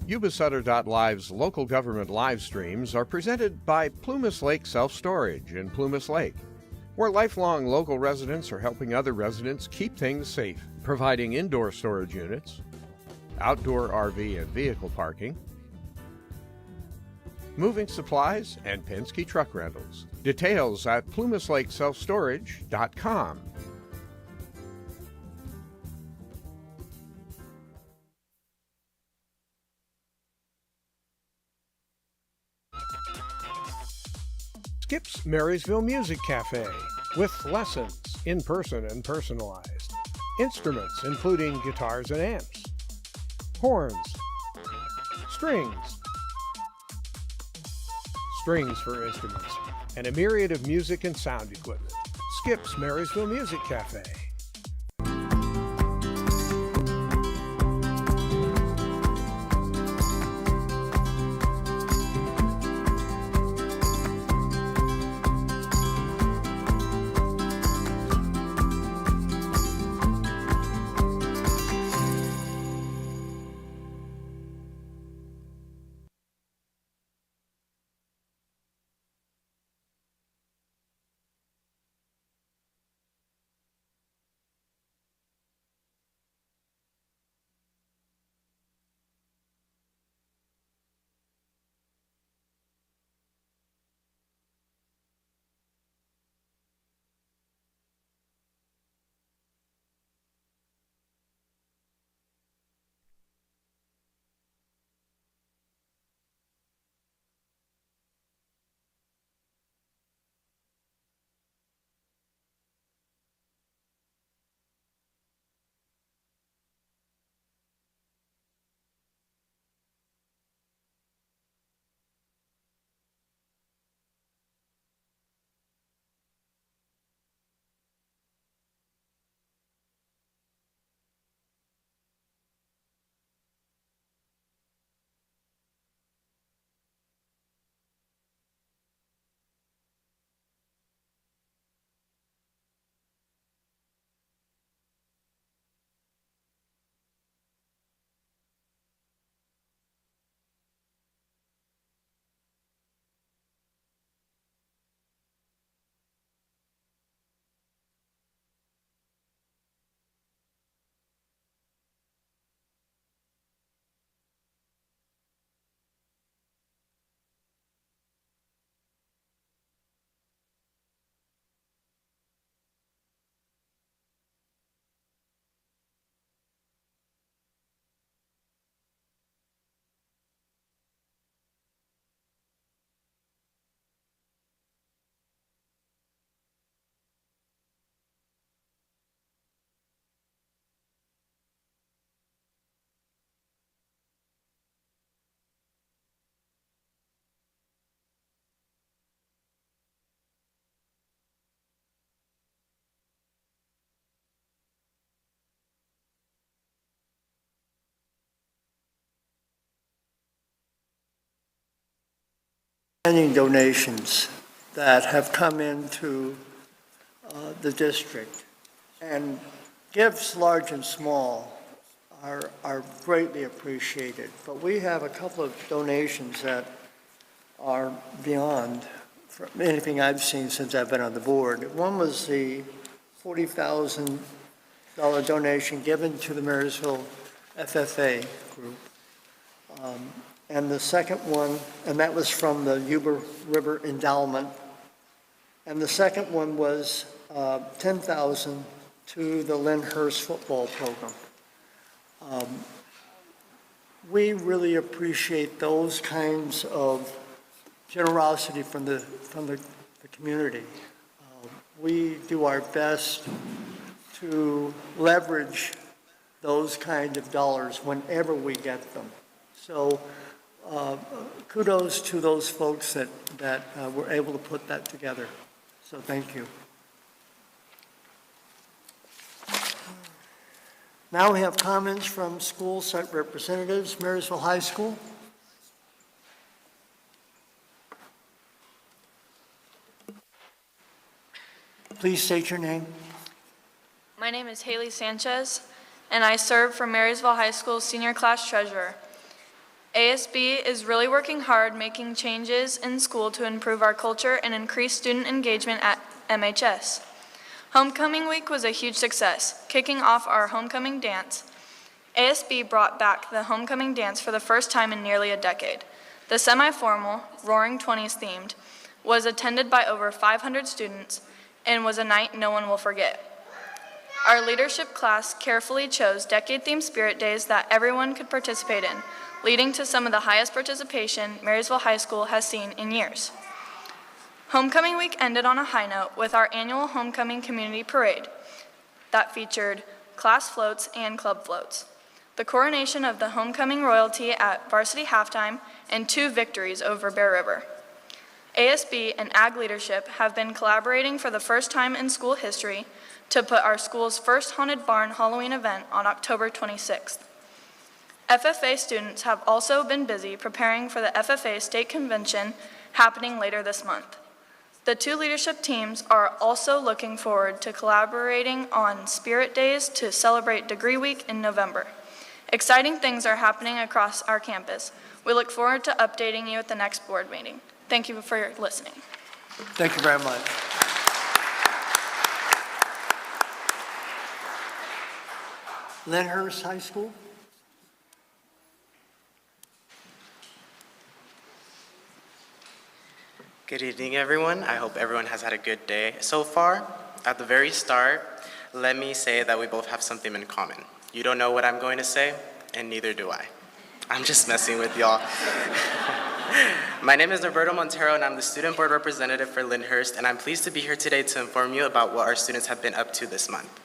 Yuba-Sutter.live's local government live streams are presented by Plumas Lake Self-Storage in Plumas Lake, where lifelong local residents are helping other residents keep things safe, providing indoor storage units, outdoor RV and vehicle parking, moving supplies, and Penske truck rentals. Details at plumaslakeselfstorage.com. Skip's Marysville Music Cafe, with lessons, in-person and personalized. Instruments including guitars and amps, horns, strings for instruments, and a myriad of music and sound equipment. Skip's Marysville Music Cafe. Many donations that have come into the district, and gifts large and small are greatly appreciated. But we have a couple of donations that are beyond anything I've seen since I've been on the board. One was the $40,000 donation given to the Marysville FFA group. And the second one, and that was from the Yuba River Endowment. And the second one was $10,000 to the Lyndhurst football program. We really appreciate those kinds of generosity from the community. We do our best to leverage those kind of dollars whenever we get them. So kudos to those folks that were able to put that together. So thank you. Now we have comments from school site representatives. Marysville High School. Please state your name. My name is Haley Sanchez, and I serve for Marysville High School Senior Class Treasurer. ASB is really working hard making changes in school to improve our culture and increase student engagement at MHS. Homecoming week was a huge success, kicking off our homecoming dance. ASB brought back the homecoming dance for the first time in nearly a decade. The semi-formal, Roaring Twenties themed, was attended by over 500 students and was a night no one will forget. Our leadership class carefully chose decade-themed spirit days that everyone could participate in, leading to some of the highest participation Marysville High School has seen in years. Homecoming week ended on a high note with our annual Homecoming Community Parade that featured class floats and club floats, the coronation of the homecoming royalty at varsity halftime, and 2 victories over Bear River. ASB and Ag leadership have been collaborating for the first time in school history to put our school's first Haunted Barn Halloween event on October 26th. FFA students have also been busy preparing for the FFA State Convention happening later this month. The 2 leadership teams are also looking forward to collaborating on Spirit Days to celebrate Degree Week in November. Exciting things are happening across our campus. We look forward to updating you at the next board meeting. Thank you for listening. Thank you very much. Lyndhurst High School. Good evening, everyone. I hope everyone has had a good day so far. At the very start, let me say that we both have something in common. You don't know what I'm going to say, and neither do I. I'm just messing with y'all. My name is Norberto Montero, and I'm the student board representative for Lyndhurst, and I'm pleased to be here today to inform you about what our students have been up to this month.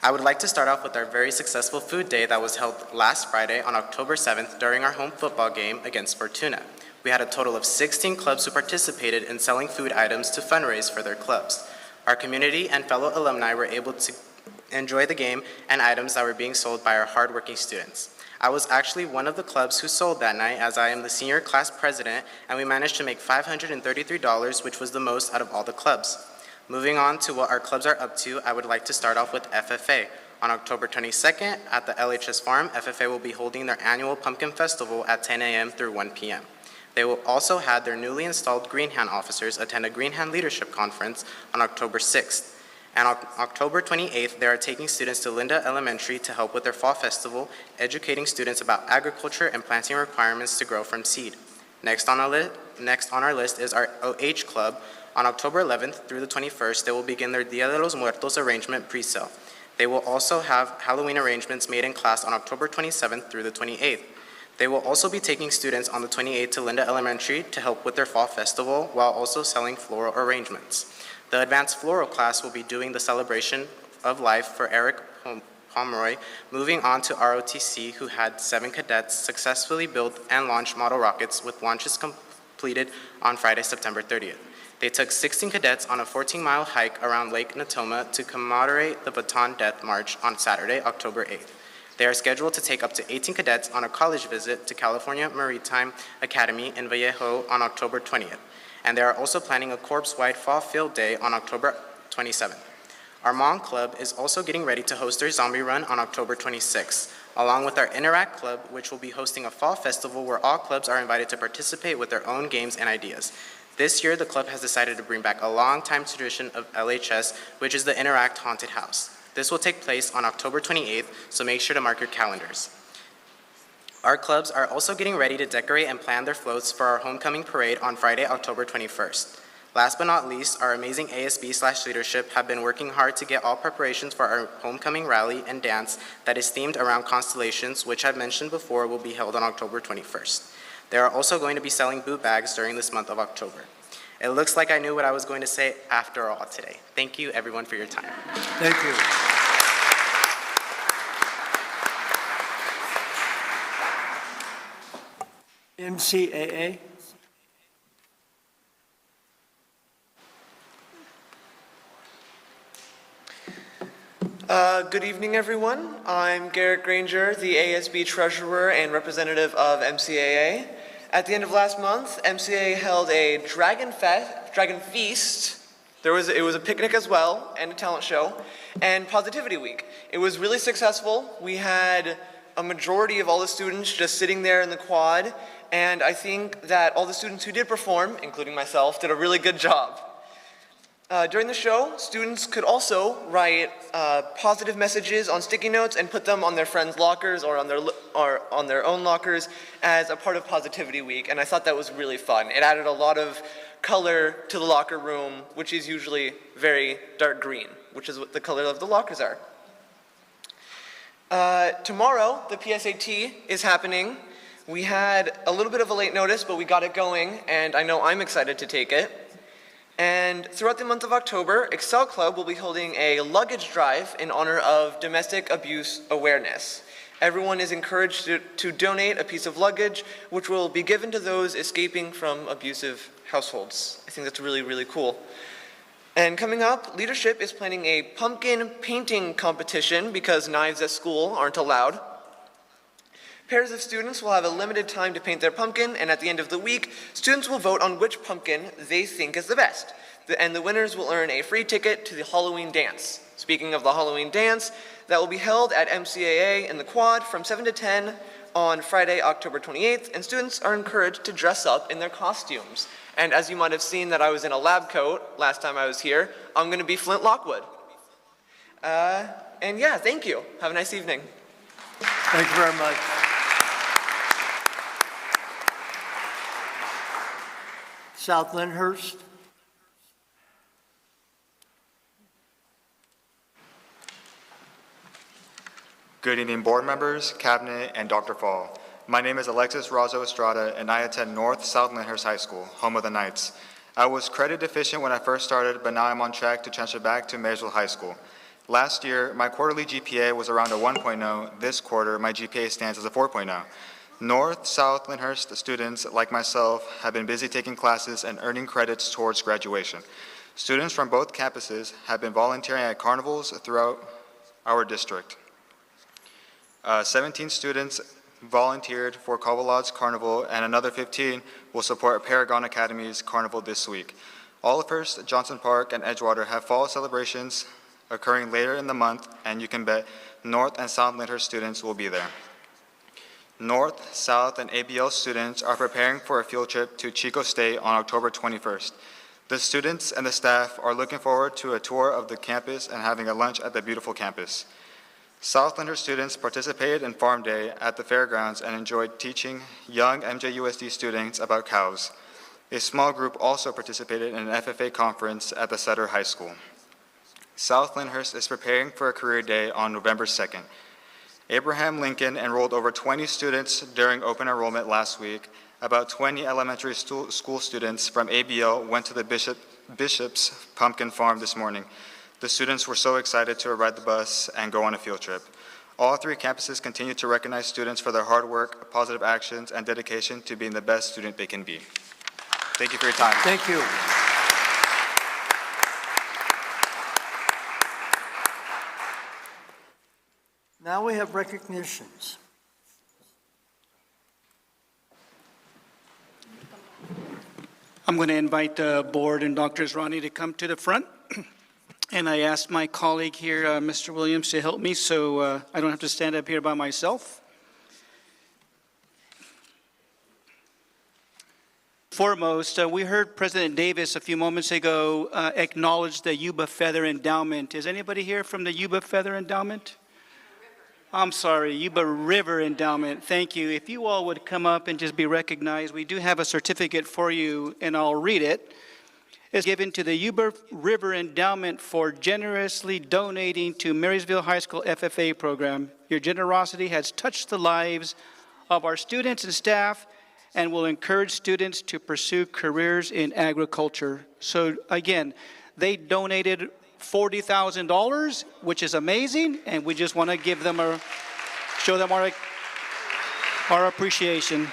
I would like to start off with our very successful food day that was held last Friday on October 7th during our home football game against Fortuna. We had a total of 16 clubs who participated in selling food items to fundraise for their clubs. Our community and fellow alumni were able to enjoy the game and items that were being sold by our hardworking students. I was actually one of the clubs who sold that night, as I am the senior class president, and we managed to make $533, which was the most out of all the clubs. Moving on to what our clubs are up to, I would like to start off with FFA. On October 22nd, at the LHS Farm, FFA will be holding their annual Pumpkin Festival at 10 a.m. through 1 p.m. They will also have their newly installed Green Hand officers attend a Green Hand Leadership Conference on October 6th. And on October 28th, they are taking students to Linda Elementary to help with their Fall Festival, educating students about agriculture and planting requirements to grow from seed. Next on our list is our OH Club. On October 11th through the 21st, they will begin their Dia de los Muertos arrangement pre-sale. They will also have Halloween arrangements made in class on October 27th through the 28th. They will also be taking students on the 28th to Linda Elementary to help with their Fall Festival while also selling floral arrangements. The advanced floral class will be doing the celebration of life for Eric Pomeroy, moving on to ROTC, who had 7 cadets successfully build and launch model rockets with launches completed on Friday, September 30th. They took 16 cadets on a 14-mile hike around Lake Natoma to commemorate the Baton Death March on Saturday, October 8th. They are scheduled to take up to 18 cadets on a college visit to California Maritime Academy in Vallejo on October 20th. And they are also planning a corpse-wide fall field day on October 27th. Our Mom Club is also getting ready to host their zombie run on October 26th, along with our Interact Club, which will be hosting a fall festival where all clubs are invited to participate with their own games and ideas. This year, the club has decided to bring back a long-time tradition of LHS, which is the Interact Haunted House. This will take place on October 28th, so make sure to mark your calendars. Our clubs are also getting ready to decorate and plan their floats for our homecoming parade on Friday, October 21st. Last but not least, our amazing ASB/leadership have been working hard to get all preparations for our homecoming rally and dance that is themed around constellations, which I've mentioned before will be held on October 21st. They are also going to be selling boot bags during this month of October. It looks like I knew what I was going to say after all today. Thank you, everyone, for your time. Thank you. MCAA. Good evening, everyone. I'm Garrett Granger, the ASB Treasurer and representative of MCAA. At the end of last month, MCAA held a Dragon Feast. It was a picnic as well, and a talent show, and Positivity Week. It was really successful. We had a majority of all the students just sitting there in the quad, and I think that all the students who did perform, including myself, did a really good job. During the show, students could also write positive messages on sticky notes and put them on their friends' lockers or on their own lockers as a part of Positivity Week, and I thought that was really fun. It added a lot of color to the locker room, which is usually very dark green, which is what the color of the lockers are. Tomorrow, the PSAT is happening. We had a little bit of a late notice, but we got it going, and I know I'm excited to take it. And throughout the month of October, Excel Club will be holding a luggage drive in honor of Domestic Abuse Awareness. Everyone is encouraged to donate a piece of luggage, which will be given to those escaping from abusive households. I think that's really, really cool. And coming up, leadership is planning a pumpkin painting competition because knives at school aren't allowed. Pairs of students will have a limited time to paint their pumpkin, and at the end of the week, students will vote on which pumpkin they think is the best. And the winners will earn a free ticket to the Halloween dance. Speaking of the Halloween dance, that will be held at MCAA in the Quad from 7 to 10 on Friday, October 28th, and students are encouraged to dress up in their costumes. And as you might have seen that I was in a lab coat last time I was here, I'm going to be Flint Lockwood. And yeah, thank you. Have a nice evening. Thank you very much. South Lyndhurst. Good evening, board members, cabinet, and Dr. Fall. My name is Alexis Razo Estrada, and I attend North South Lyndhurst High School, home of the Knights. I was credit deficient when I first started, but now I'm on track to transfer back to Marysville High School. Last year, my quarterly GPA was around a 1.0. This quarter, my GPA stands as a 4.0. North South Lyndhurst students, like myself, have been busy taking classes and earning credits towards graduation. Students from both campuses have been volunteering at carnivals throughout our district. 17 students volunteered for Cobblelots Carnival, and another 15 will support Paragon Academy's Carnival this week. Oliphurst, Johnson Park, and Edgewater have fall celebrations occurring later in the month, and you can bet North and South Lyndhurst students will be there. North, South, and ABL students are preparing for a field trip to Chico State on October 21st. The students and the staff are looking forward to a tour of the campus and having a lunch at the beautiful campus. South Lyndhurst students participated in Farm Day at the fairgrounds and enjoyed teaching young MJUSD students about cows. A small group also participated in an FFA conference at the Sutter High School. South Lyndhurst is preparing for a career day on November 2nd. Abraham Lincoln enrolled over 20 students during open enrollment last week. About 20 elementary school students from ABL went to the Bishop's Pumpkin Farm this morning. The students were so excited to ride the bus and go on a field trip. All three campuses continue to recognize students for their hard work, positive actions, and dedication to being the best student they can be. Thank you for your time. Thank you. Now we have recognitions. I'm going to invite the board and Dr. Ronnie to come to the front. And I asked my colleague here, Mr. Williams, to help me so I don't have to stand up here by myself. Foremost, we heard President Davis a few moments ago acknowledge the Yuba-Feather Endowment. Is anybody here from the Yuba-Feather Endowment? I'm sorry, Yuba River Endowment. Thank you. If you all would come up and just be recognized, we do have a certificate for you, and I'll read it. It's given to the Yuba River Endowment for generously donating to Marysville High School FFA program. Your generosity has touched the lives of our students and staff and will encourage students to pursue careers in agriculture. So again, they donated $40,000, which is amazing, and we just want to give them show them our appreciation.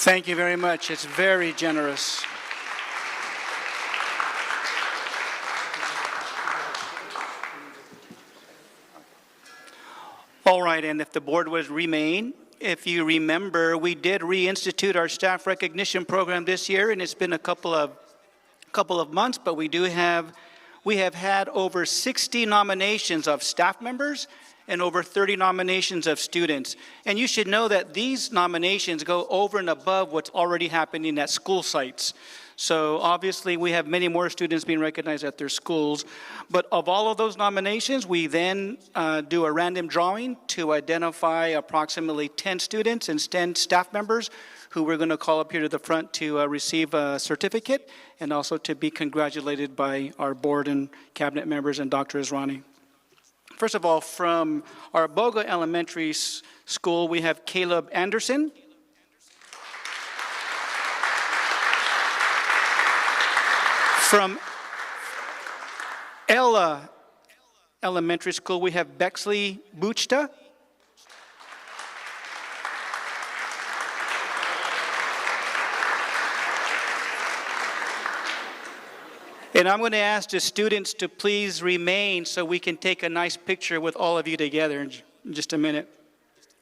Thank you very much. It's very generous. All right, and if the board would remain, if you remember, we did reinstitute our staff recognition program this year, and it's been a couple of months, but we have had over 60 nominations of staff members and over 30 nominations of students. And you should know that these nominations go over and above what's already happening at school sites. So obviously, we have many more students being recognized at their schools. But of all of those nominations, we then do a random drawing to identify approximately 10 students and 10 staff members who we're going to call up here to the front to receive a certificate and also to be congratulated by our board and cabinet members and Dr. Israni. First of all, from our Boga Elementary School, we have Caleb Anderson. From Ella Elementary School, we have Bexley Buchta. And I'm going to ask the students to please remain so we can take a nice picture with all of you together in just a minute.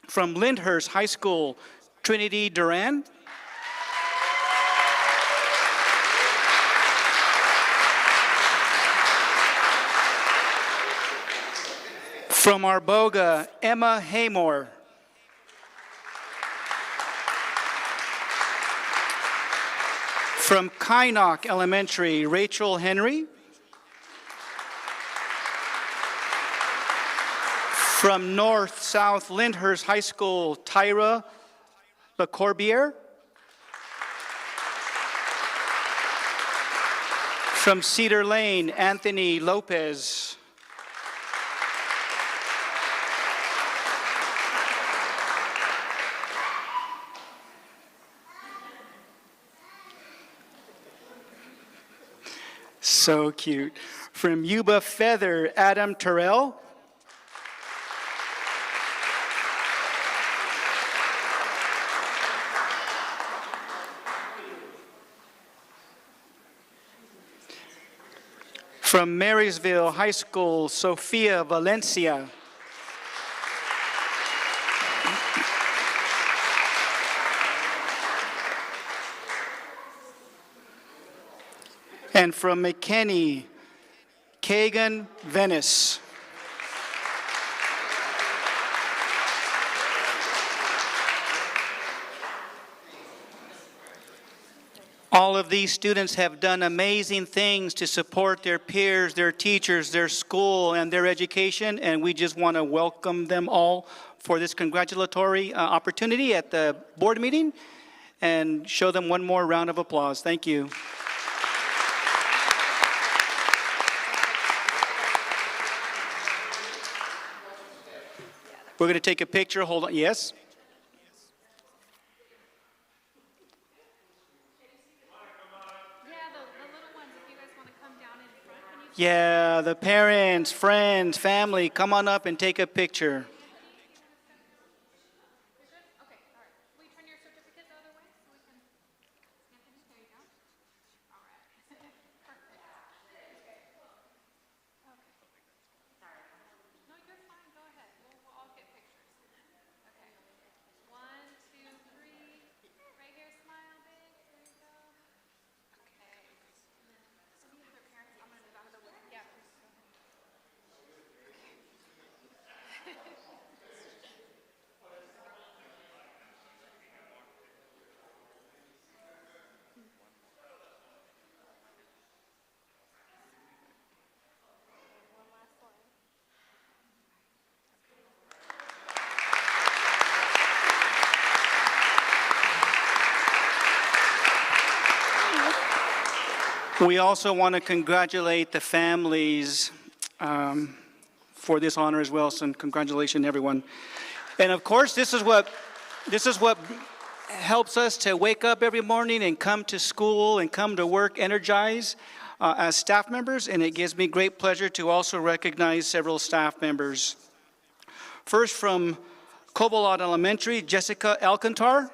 From Lyndhurst High School, Trinity Duran. From Arboga, Emma Haymore. From Kynoch Elementary, Rachel Henry. From North South Lyndhurst High School, Tyra LeCorbier. From Cedar Lane, Anthony Lopez. So cute. From Yuba-Feather, Adam Terrell. From Marysville High School, Sofia Valencia. And from McKinney, Kagan Venice. All of these students have done amazing things to support their peers, their teachers, their school, and their education, and we just want to welcome them all for this congratulatory opportunity at the board meeting and show them one more round of applause. Thank you. We're going to take a picture. Hold on. Yes? Yeah, the parents, friends, family, come on up and take a picture. We also want to congratulate the families for this honor as well. So congratulations, everyone. And of course, this is what helps us to wake up every morning and come to school and come to work energized as staff members. And it gives me great pleasure to also recognize several staff members. First, from Cobalot Elementary, Jessica Alcantar.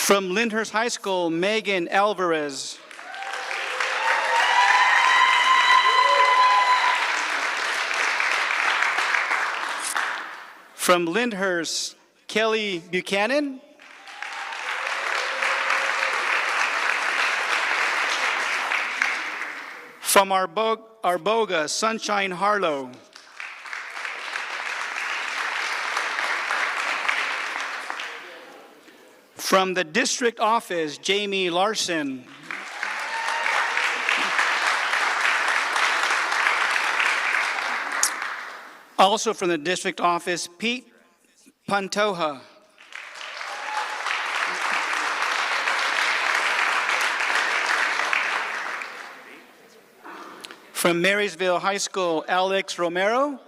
From Lyndhurst High School, Megan Alvarez. From Lyndhurst, Kelly Buchanan. From Arboga, Sunshine Harlow. From the district office, Jamie Larson. Also from the district office, Pete Pantoja. From Marysville High School, Alex Romero.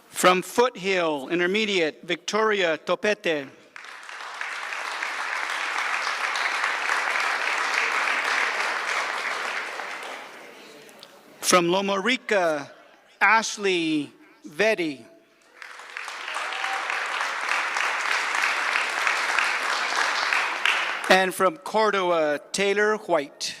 From Foothill Intermediate, Victoria Topete. From Loma Rica, Ashley Vetti. And from Cordova, Taylor White.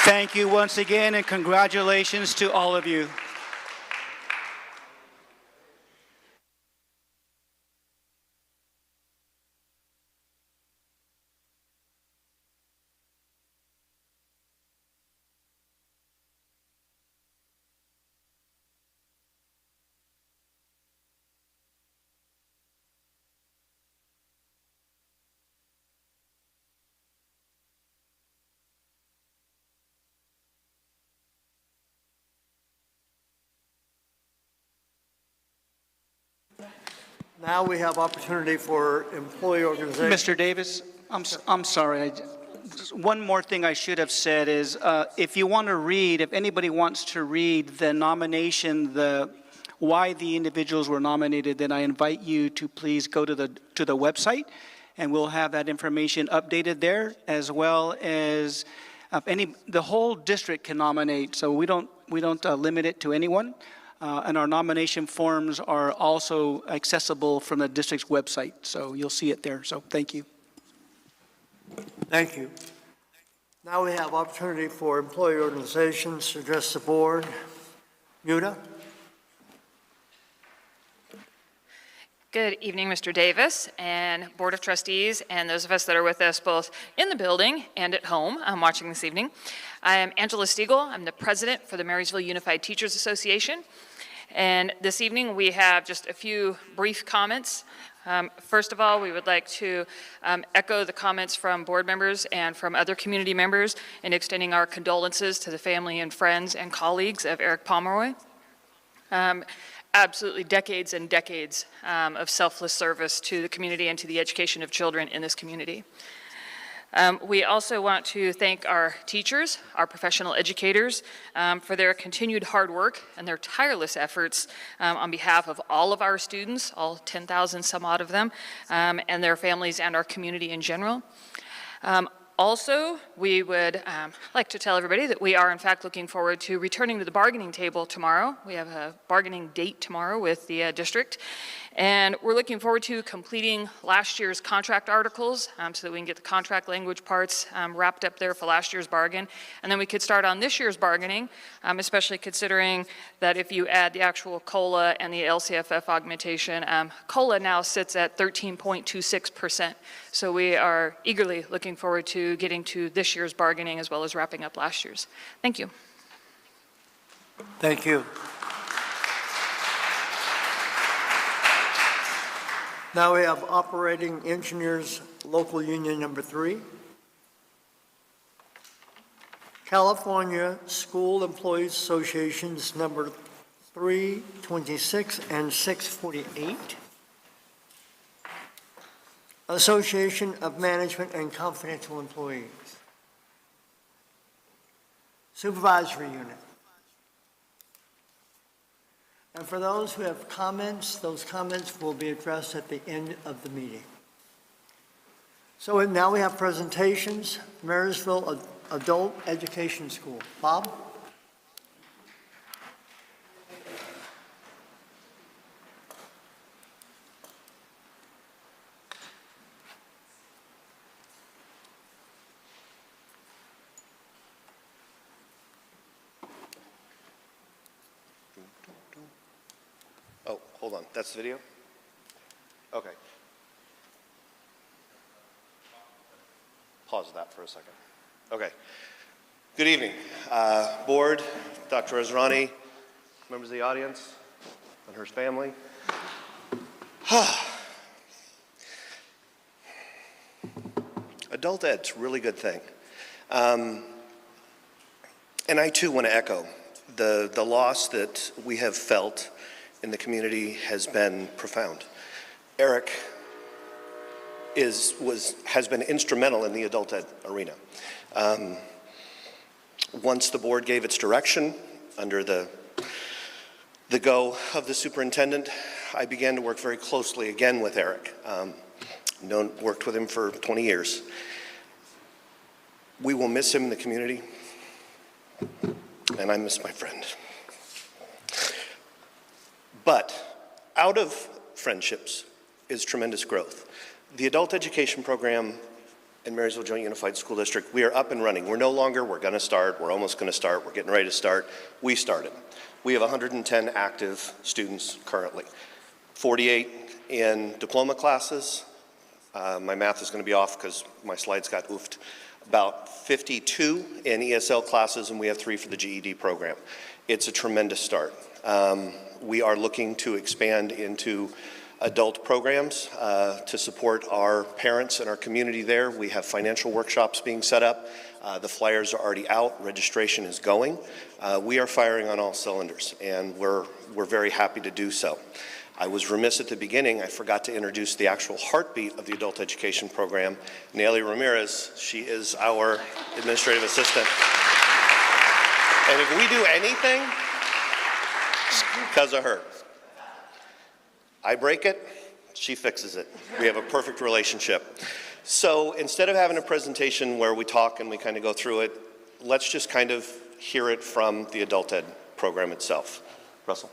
Thank you once again, and congratulations to all of you. Now we have opportunity for employee organization. Mr. Davis, I'm sorry. One more thing I should have said is, if you want to read, if anybody wants to read the nomination, why the individuals were nominated, then I invite you to please go to the website, and we'll have that information updated there, as well as the whole district can nominate, so we don't limit it to anyone. And our nomination forms are also accessible from the district's website, so you'll see it there. So thank you. Thank you. Now we have opportunity for employee organizations to address the board. Muda? Good evening, Mr. Davis and Board of Trustees, and those of us that are with us both in the building and at home watching this evening. I am Angela Stiegel. I'm the president for the Marysville Unified Teachers Association. And this evening we have just a few brief comments. First of all, we would like to echo the comments from board members and from other community members in extending our condolences to the family and friends and colleagues of Eric Pomeroy. Absolutely decades and decades of selfless service to the community and to the education of children in this community. We also want to thank our teachers, our professional educators, for their continued hard work and their tireless efforts on behalf of all of our students, all 10,000 some odd of them, and their families and our community in general. Also, we would like to tell everybody that we are in fact looking forward to returning to the bargaining table tomorrow. We have a bargaining date tomorrow with the district. And we're looking forward to completing last year's contract articles so that we can get the contract language parts wrapped up there for last year's bargain. And then we could start on this year's bargaining, especially considering that if you add the actual COLA and the LCFF augmentation, COLA now sits at 13.26%. So we are eagerly looking forward to getting to this year's bargaining as well as wrapping up last year's. Thank you. Thank you. Now we have Operating Engineers Local Union Number 3. California School Employees Associations Number 326 and 648. Association of Management and Confidential Employees. Supervisory Unit. And for those who have comments, those comments will be addressed at the end of the meeting. So now we have presentations. Marysville Adult Education School. Bob? Oh, hold on. That's the video? Okay. Pause that for a second. Okay. Good evening. Board, Dr. Ezrani, members of the audience, and her family. Adult ed's a really good thing. And I too want to echo the loss that we have felt in the community has been profound. Eric has been instrumental in the adult ed arena. Once the board gave its direction under the go of the superintendent, I began to work very closely again with Eric. Worked with him for 20 years. We will miss him in the community, and I miss my friend. But out of friendships is tremendous growth. The adult education program in Marysville Joint Unified School District, we are up and running. We're gonna start, we're almost gonna start, we're getting ready to start. We started. We have 110 active students currently. 48 in diploma classes. My math is gonna be off because my slides got oofed. About 52 in ESL classes, and we have 3 for the GED program. It's a tremendous start. We are looking to expand into adult programs to support our parents and our community there. We have financial workshops being set up. The flyers are already out. Registration is going. We are firing on all cylinders, and we're very happy to do so. I was remiss at the beginning. I forgot to introduce the actual heartbeat of the adult education program, Nelly Ramirez. She is our administrative assistant. And if we do anything, it's because of her. I break it, she fixes it. We have a perfect relationship. So instead of having a presentation where we talk and we kind of go through it, let's just kind of hear it from the adult ed program itself. Russell.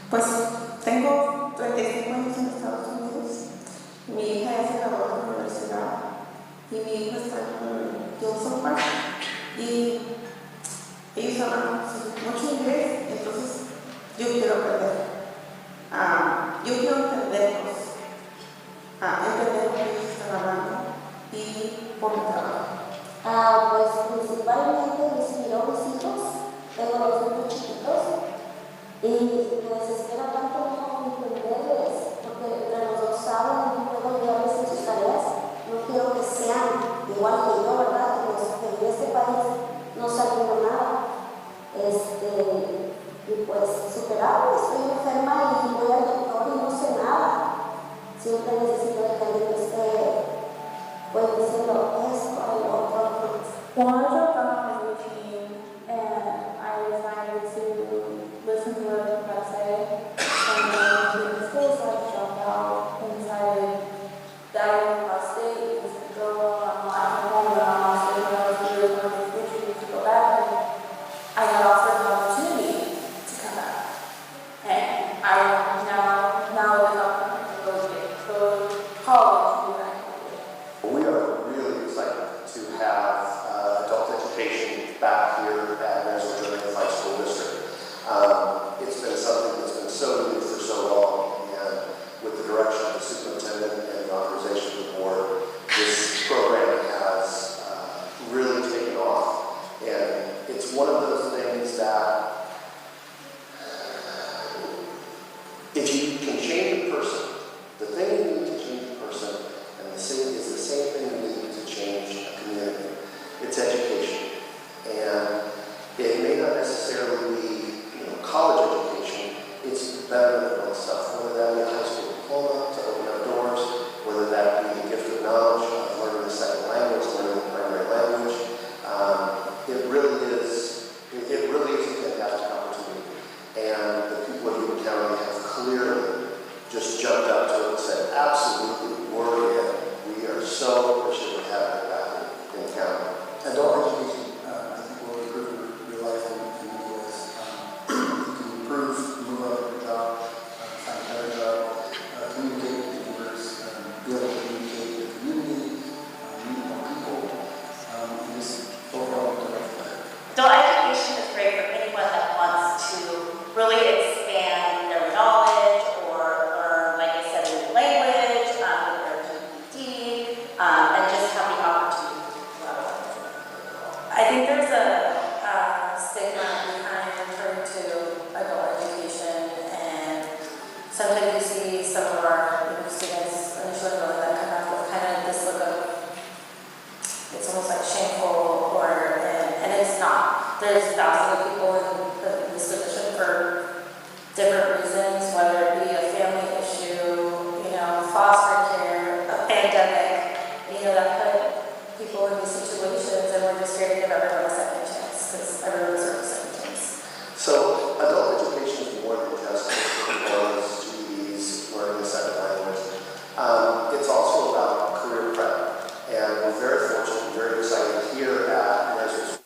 Pues tengo 35 años en Estados Unidos. Mi hija ya se graduó de la universidad y mi hijo está en Yuba-Sutter y ellos hablan mucho inglés, entonces yo quiero aprender. Yo quiero entenderlos, entender lo que ellos están hablando y por mi trabajo. Pues principalmente inspiró mis hijos, tengo los niños chiquitos, y me desespera tanto no entenderles, porque entre los dos saben, no puedo ayudarles en sus tareas, no quiero que sean igual que yo, ¿verdad? Que en este país no saben nada. Y pues superarlo, estoy enferma y voy al doctor y no sé nada. Siempre necesito que alguien me esté pues diciendo esto y lo otro. Well, I dropped off my routine and I decided to listen to what I was about to say. And then in the school, so I just dropped out and decided that I wanted to state because the girl, I'm at home and I'm not staying when I was really wanting to go back. And I got offered an opportunity to come back. And I now look up and go to college and do that. We are really excited to have adult education back here at Marysville Unified School District. It's been something that's been so needed for so long, and with the direction of the superintendent and the authorization of the board, this program has really taken off. And it's one of those things that if you can change a person, the thing you need to change a person and the same is the same thing you need to change a community. It's education. And it may not necessarily be, college education. It's better than stuff, whether that be a high school diploma to open up doors, whether that be the gift of knowledge, learning a second language, learning a primary language. It really is a fantastic opportunity. And the people of Yuba County have clearly just jumped up to it and said, absolutely, we're in. We are so appreciative of having it back in the county. Adult education, I think, will improve your life in many ways. You can improve, move up your job, find a better job, communicate with your neighbors, be able to communicate with the community, meet more people, and just overall develop better. Adult education is great for anyone that wants to really expand their knowledge or learn, like I said, a new language, with their GED, and just have the opportunity to grow. I think there's a stigma behind referring to adult education, and sometimes you see some of our students initially really that come out with kind of this look of, it's almost like shameful, and it's not. There's thousands of people in this position for different reasons, whether it be a family issue, foster care, a pandemic, that put people in these situations, and we're just here to give everyone a second chance, because everyone deserves a second chance. So adult education is more than just diplomas, GEDs, learning a second language. It's also about career prep. And we're very fortunate and very excited here at Marysville.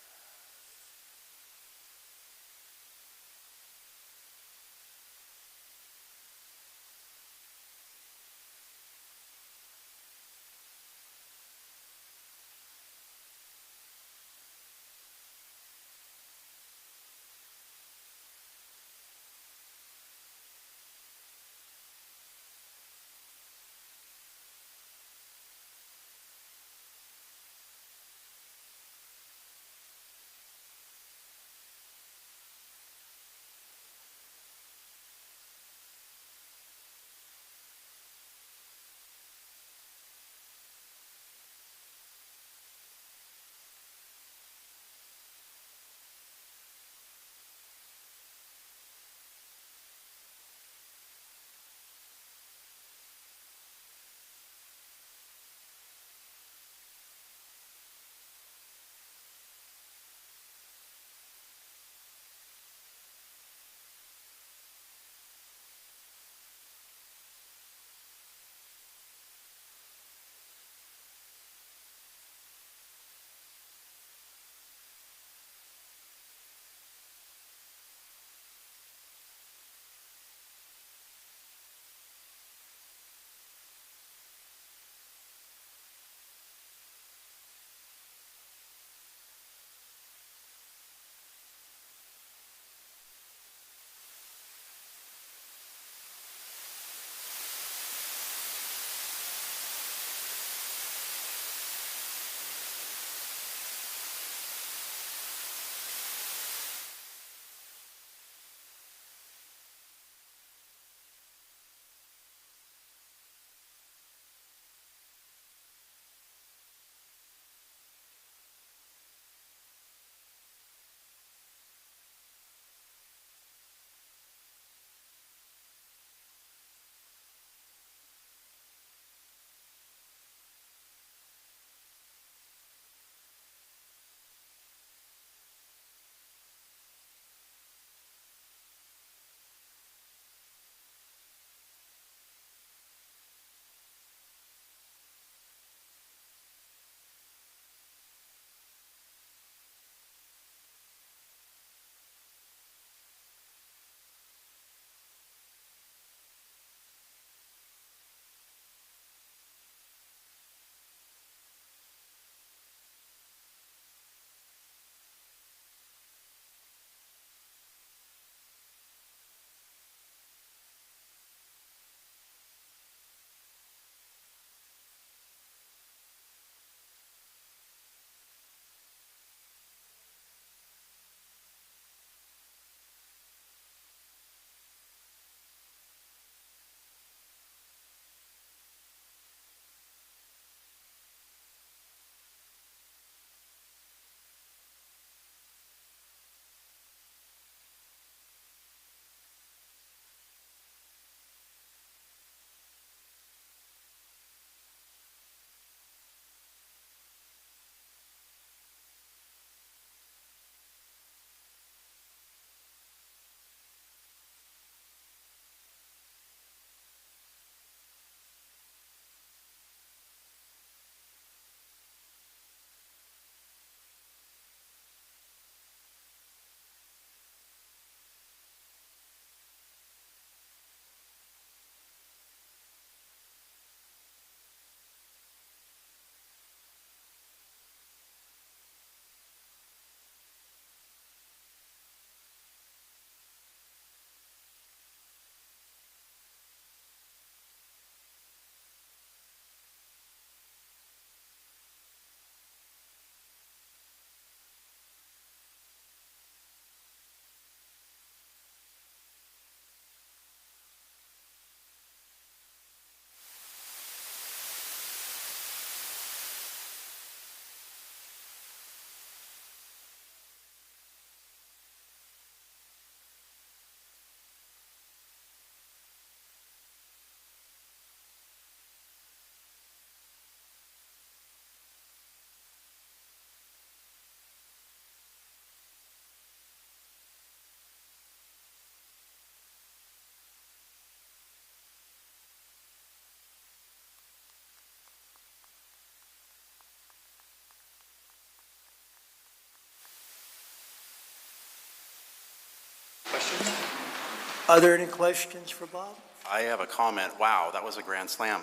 Are there any questions for Bob? I have a comment. Wow, that was a grand slam.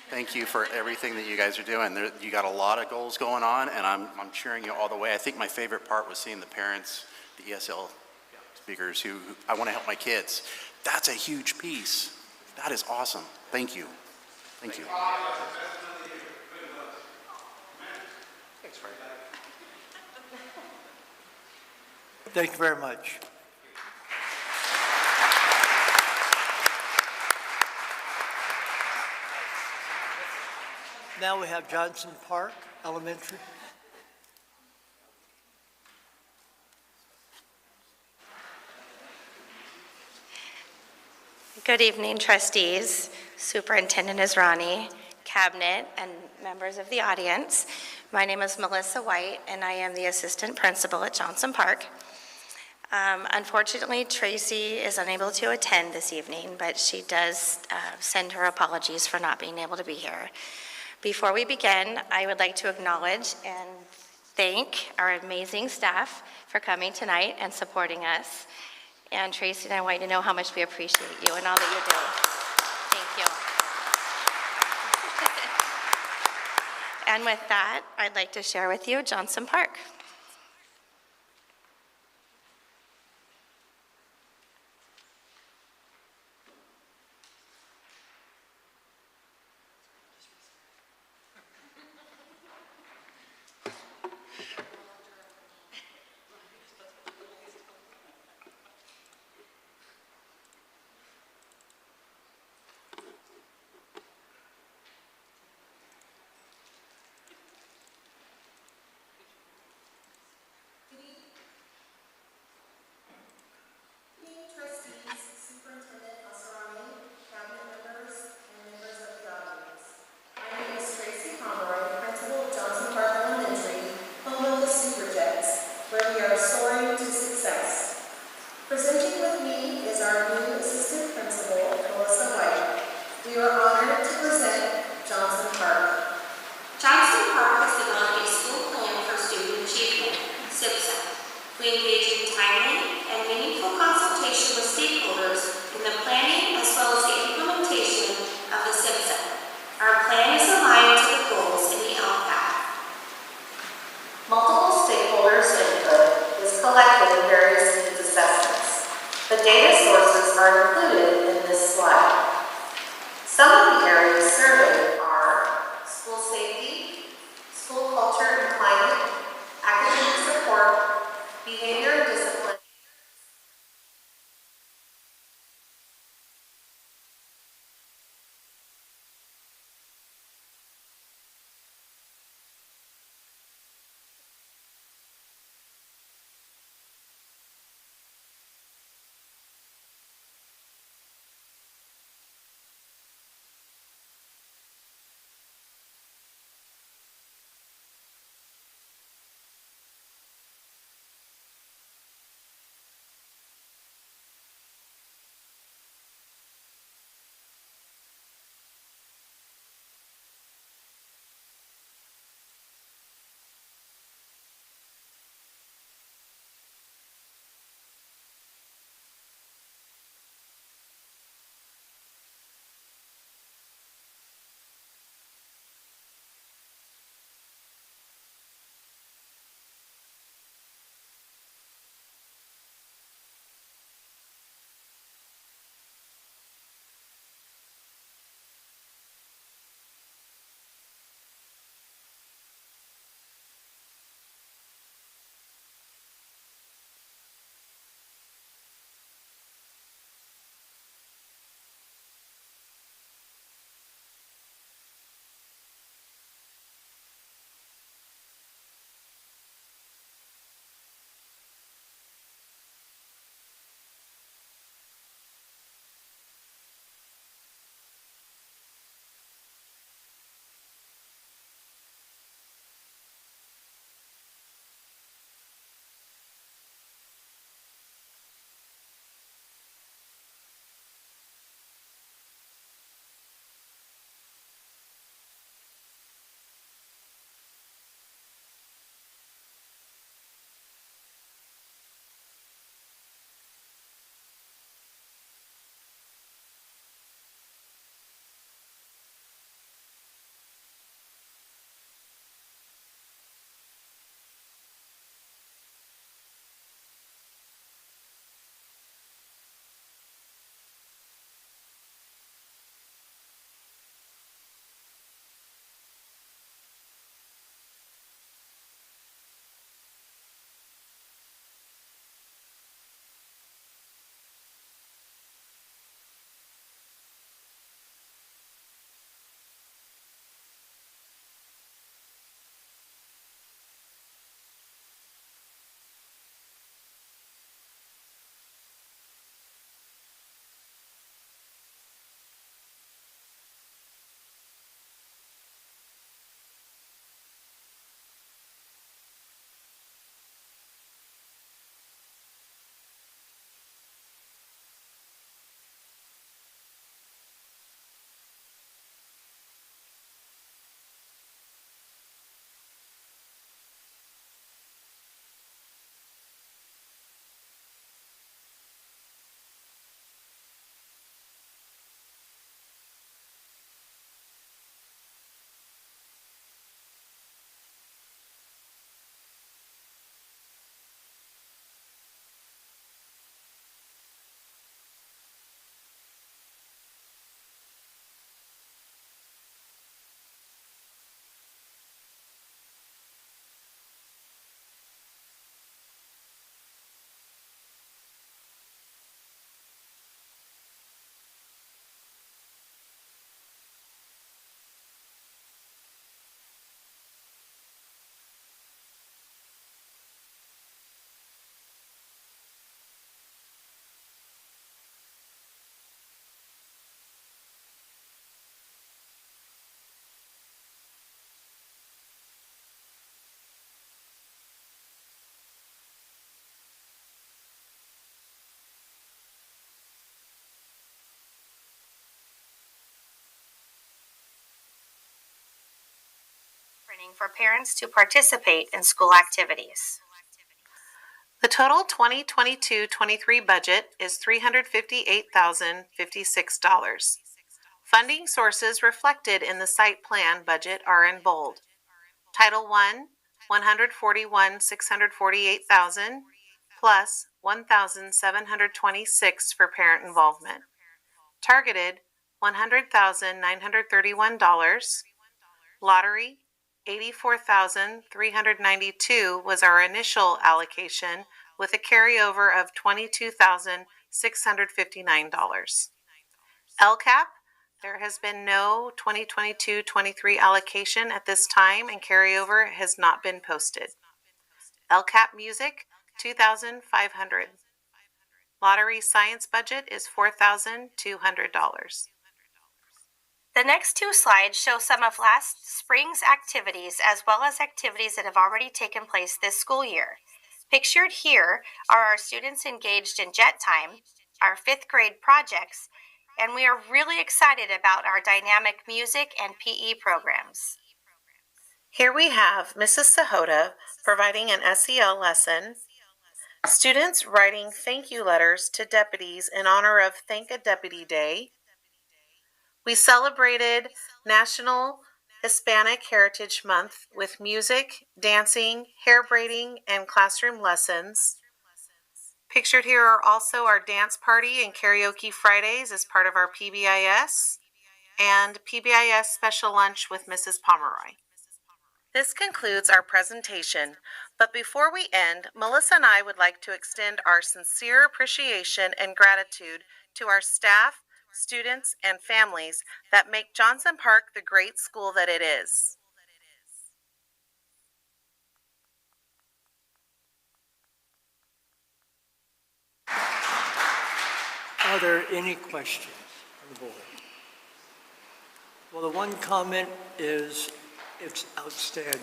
Thank you for everything that you guys are doing. You got a lot of goals going on, and I'm cheering you all the way. I think my favorite part was seeing the parents, the ESL speakers who I want to help my kids. That's a huge piece. That is awesome. Thank you. Thank you. Thanks, Frank. Thank you very much. Now we have Johnson Park Elementary. Good evening, trustees, Superintendent Israni, cabinet, and members of the audience. My name is Melissa White, and I am the assistant principal at Johnson Park. Unfortunately, Tracy is unable to attend this evening, but she does send her apologies for not being able to be here. Before we begin, I would like to acknowledge and thank our amazing staff for coming tonight and supporting us. And Tracy and I want you to know how much we appreciate you and all that you do. Thank you. And with that, I'd like to share with you Johnson Park. for parents to participate in school activities. The total 2022-23 budget is $358,056. Funding sources reflected in the site plan budget are in bold. Title I, $141,648,000 plus $1,726 for parent involvement. Targeted, $100,931. Lottery, $84,392 was our initial allocation, with a carryover of $22,659. LCAP, there has been no 2022-23 allocation at this time, and carryover has not been posted. LCAP Music, $2,500. Lottery Science budget is $4,200. The next two slides show some of last spring's activities as well as activities that have already taken place this school year. Pictured here are our students engaged in Jet Time, our 5th grade projects, and we are really excited about our dynamic music and PE programs. Here we have Mrs. Sahota providing an SEL lesson, students writing thank you letters to deputies in honor of Thank a Deputy Day. We celebrated National Hispanic Heritage Month with music, dancing, hair braiding, and classroom lessons. Pictured here are also our dance party and karaoke Fridays as part of our PBIS, and PBIS special lunch with Mrs. Pomeroy. This concludes our presentation, but before we end, Melissa and I would like to extend our sincere appreciation and gratitude to our staff, students, and families that make Johnson Park the great school that it is. Are there any questions on the board? Well, the one comment is it's outstanding.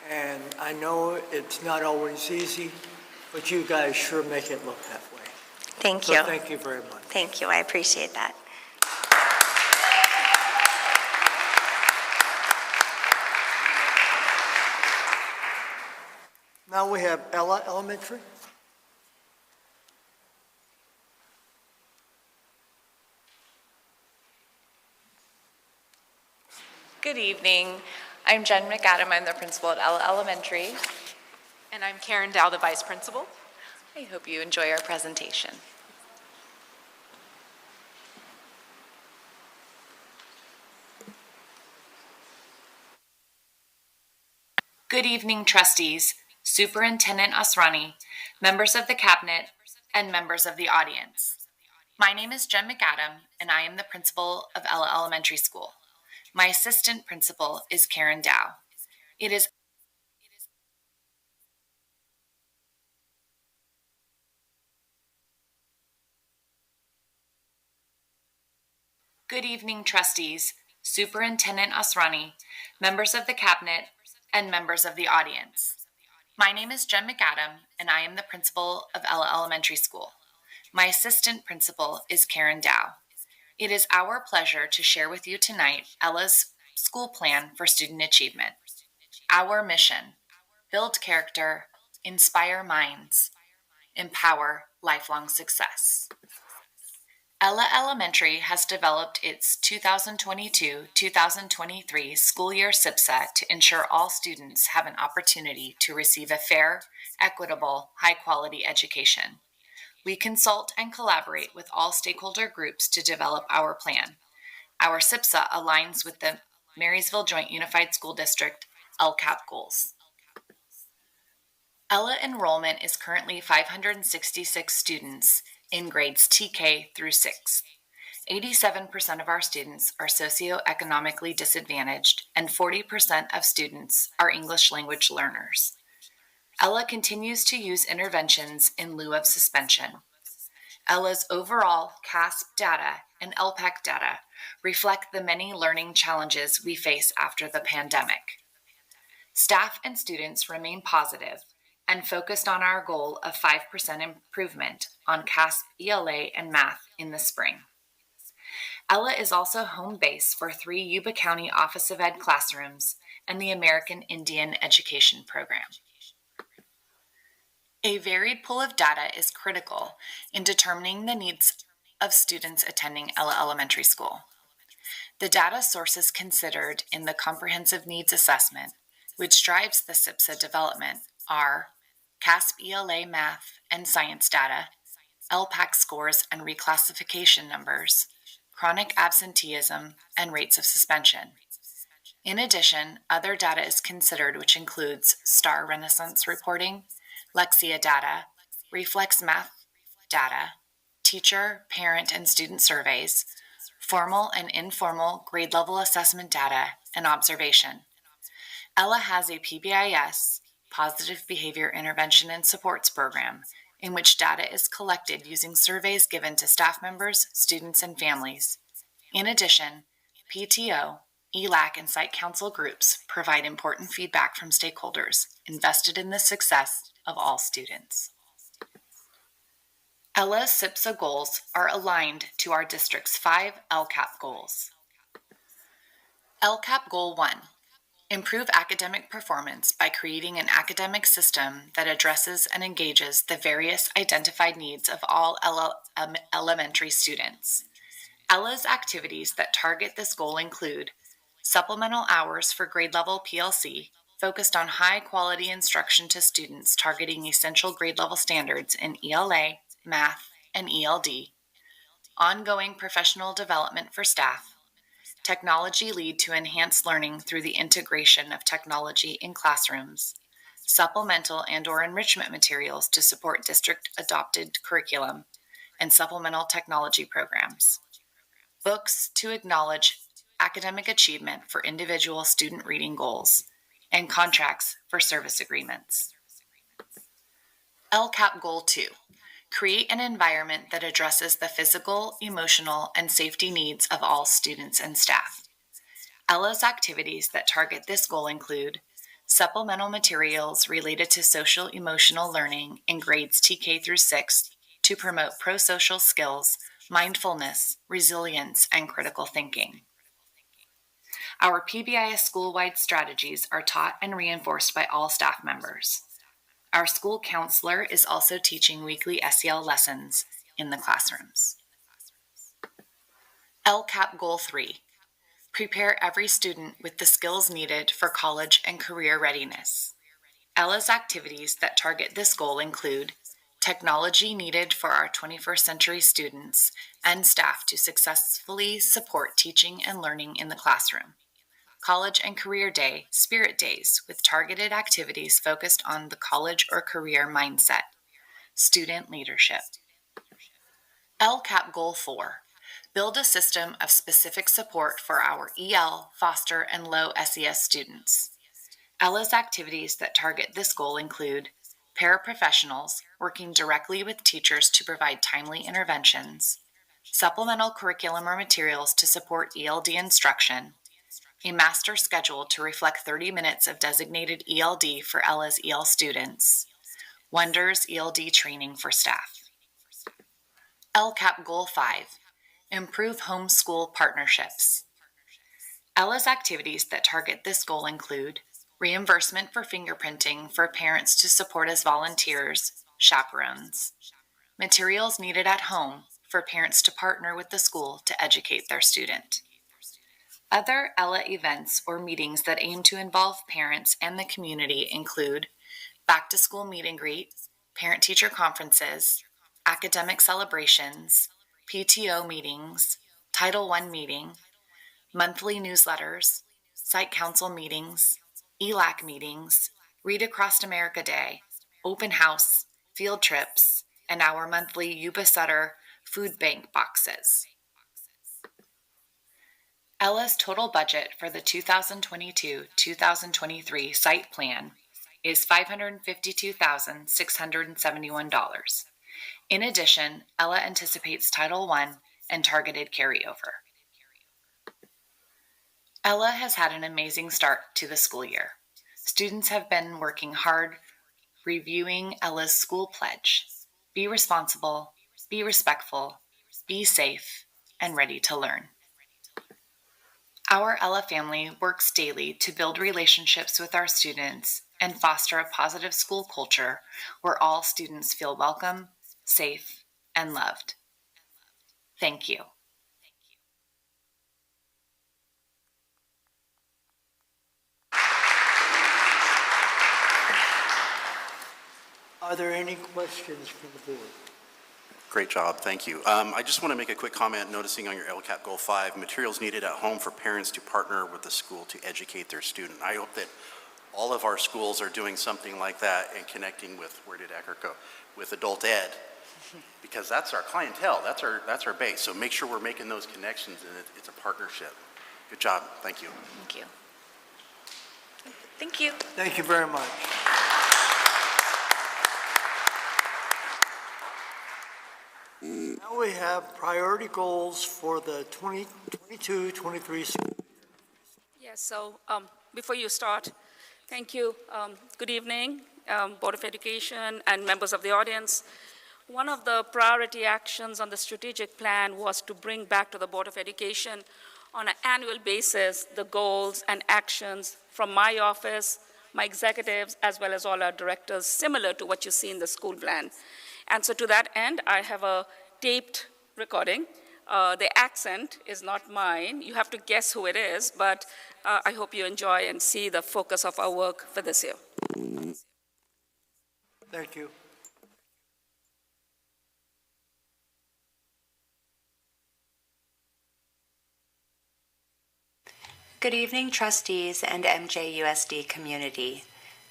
And I know it's not always easy, but you guys sure make it look that way. Thank you. So thank you very much. Thank you. I appreciate that. Now we have Ella Elementary. Good evening. I'm Jen McAdam. I'm the principal at Ella Elementary. And I'm Karen Dow, the vice principal. I hope you enjoy our presentation. Good evening, trustees, Superintendent Asrani, members of the cabinet, and members of the audience. My name is Jen McAdam, and I am the principal of Ella Elementary School. My assistant principal is Karen Dow. Good evening, trustees, Superintendent Asrani, members of the cabinet, and members of the audience. My name is Jen McAdam, and I am the principal of Ella Elementary School. My assistant principal is Karen Dow. It is our pleasure to share with you tonight Ella's school plan for student achievement. Our mission: build character, inspire minds, empower lifelong success. Ella Elementary has developed its 2022-2023 school year SIPSA to ensure all students have an opportunity to receive a fair, equitable, high-quality education. We consult and collaborate with all stakeholder groups to develop our plan. Our SIPSA aligns with the Marysville Joint Unified School District LCAP goals. Ella enrollment is currently 566 students in grades TK through 6. 87% of our students are socioeconomically disadvantaged, and 40% of students are English language learners. Ella continues to use interventions in lieu of suspension. Ella's overall CASP data and LPAC data reflect the many learning challenges we face after the pandemic. Staff and students remain positive and focused on our goal of 5% improvement on CASP, ELA, and math in the spring. Ella is also home base for 3 Yuba County Office of Ed classrooms and the American Indian Education Program. A varied pool of data is critical in determining the needs of students attending Ella Elementary School. The data sources considered in the Comprehensive Needs Assessment, which drives the SIPSA development, are CASP ELA math and science data, LPAC scores and reclassification numbers, chronic absenteeism, and rates of suspension. In addition, other data is considered, which includes STAR Renaissance reporting, Lexia data, Reflex math data, teacher, parent, and student surveys, formal and informal grade level assessment data, and observation. Ella has a PBIS, Positive Behavior Intervention and Supports program, in which data is collected using surveys given to staff members, students, and families. In addition, PTO, ELAC, and Site Council groups provide important feedback from stakeholders invested in the success of all students. Ella's SIPSA goals are aligned to our district's 5 LCAP goals. LCAP Goal 1. Improve academic performance by creating an academic system that addresses and engages the various identified needs of all elementary students. Ella's activities that target this goal include supplemental hours for grade level PLC, focused on high quality instruction to students targeting essential grade level standards in ELA, math, and ELD, ongoing professional development for staff, technology lead to enhanced learning through the integration of technology in classrooms, supplemental and/or enrichment materials to support district-adopted curriculum, and supplemental technology programs, books to acknowledge academic achievement for individual student reading goals, and contracts for service agreements. LCAP Goal 2. Create an environment that addresses the physical, emotional, and safety needs of all students and staff. Ella's activities that target this goal include supplemental materials related to social emotional learning in grades TK through 6 to promote pro-social skills, mindfulness, resilience, and critical thinking. Our PBIS school-wide strategies are taught and reinforced by all staff members. Our school counselor is also teaching weekly SEL lessons in the classrooms. LCAP Goal 3. Prepare every student with the skills needed for college and career readiness. Ella's activities that target this goal include technology needed for our 21st century students and staff to successfully support teaching and learning in the classroom. College and Career Day, Spirit Days, with targeted activities focused on the college or career mindset. Student leadership. LCAP Goal 4. Build a system of specific support for our EL, foster, and low SES students. Ella's activities that target this goal include paraprofessionals working directly with teachers to provide timely interventions, supplemental curriculum or materials to support ELD instruction, a master schedule to reflect 30 minutes of designated ELD for Ella's EL students, Wonders ELD training for staff. LCAP Goal 5. Improve homeschool partnerships. Ella's activities that target this goal include reimbursement for fingerprinting for parents to support as volunteers, chaperones, materials needed at home for parents to partner with the school to educate their student. Other Ella events or meetings that aim to involve parents and the community include back-to-school meet and greet, parent-teacher conferences, academic celebrations, PTO meetings, Title I meeting, monthly newsletters, site council meetings, ELAC meetings, Read Across America Day, open house, field trips, and our monthly Yuba-Sutter food bank boxes. Ella's total budget for the 2022-2023 site plan is $552,671. In addition, Ella anticipates Title I and targeted carryover. Ella has had an amazing start to the school year. Students have been working hard reviewing Ella's school pledge. Be responsible, be respectful, be safe, and ready to learn. Our Ella family works daily to build relationships with our students and foster a positive school culture where all students feel welcome, safe, and loved. Thank you. Are there any questions from the board? Great job, thank you. I just want to make a quick comment, noticing on your LCAP Goal 5, materials needed at home for parents to partner with the school to educate their student. I hope that all of our schools are doing something like that and connecting with, where did Ecker go, with adult ed, because that's our clientele, that's our base. So make sure we're making those connections, and it's a partnership. Good job, thank you. Thank you. Thank you. Thank you very much. Now we have priority goals for the 2022-23 school. Yes, so before you start, thank you. Good evening, Board of Education and members of the audience. One of the priority actions on the strategic plan was to bring back to the Board of Education on an annual basis the goals and actions from my office, my executives, as well as all our directors, similar to what you see in the school plan. And so to that end, I have a taped recording. The accent is not mine. You have to guess who it is, but I hope you enjoy and see the focus of our work for this year. Thank you. Good evening, trustees and MJUSD community.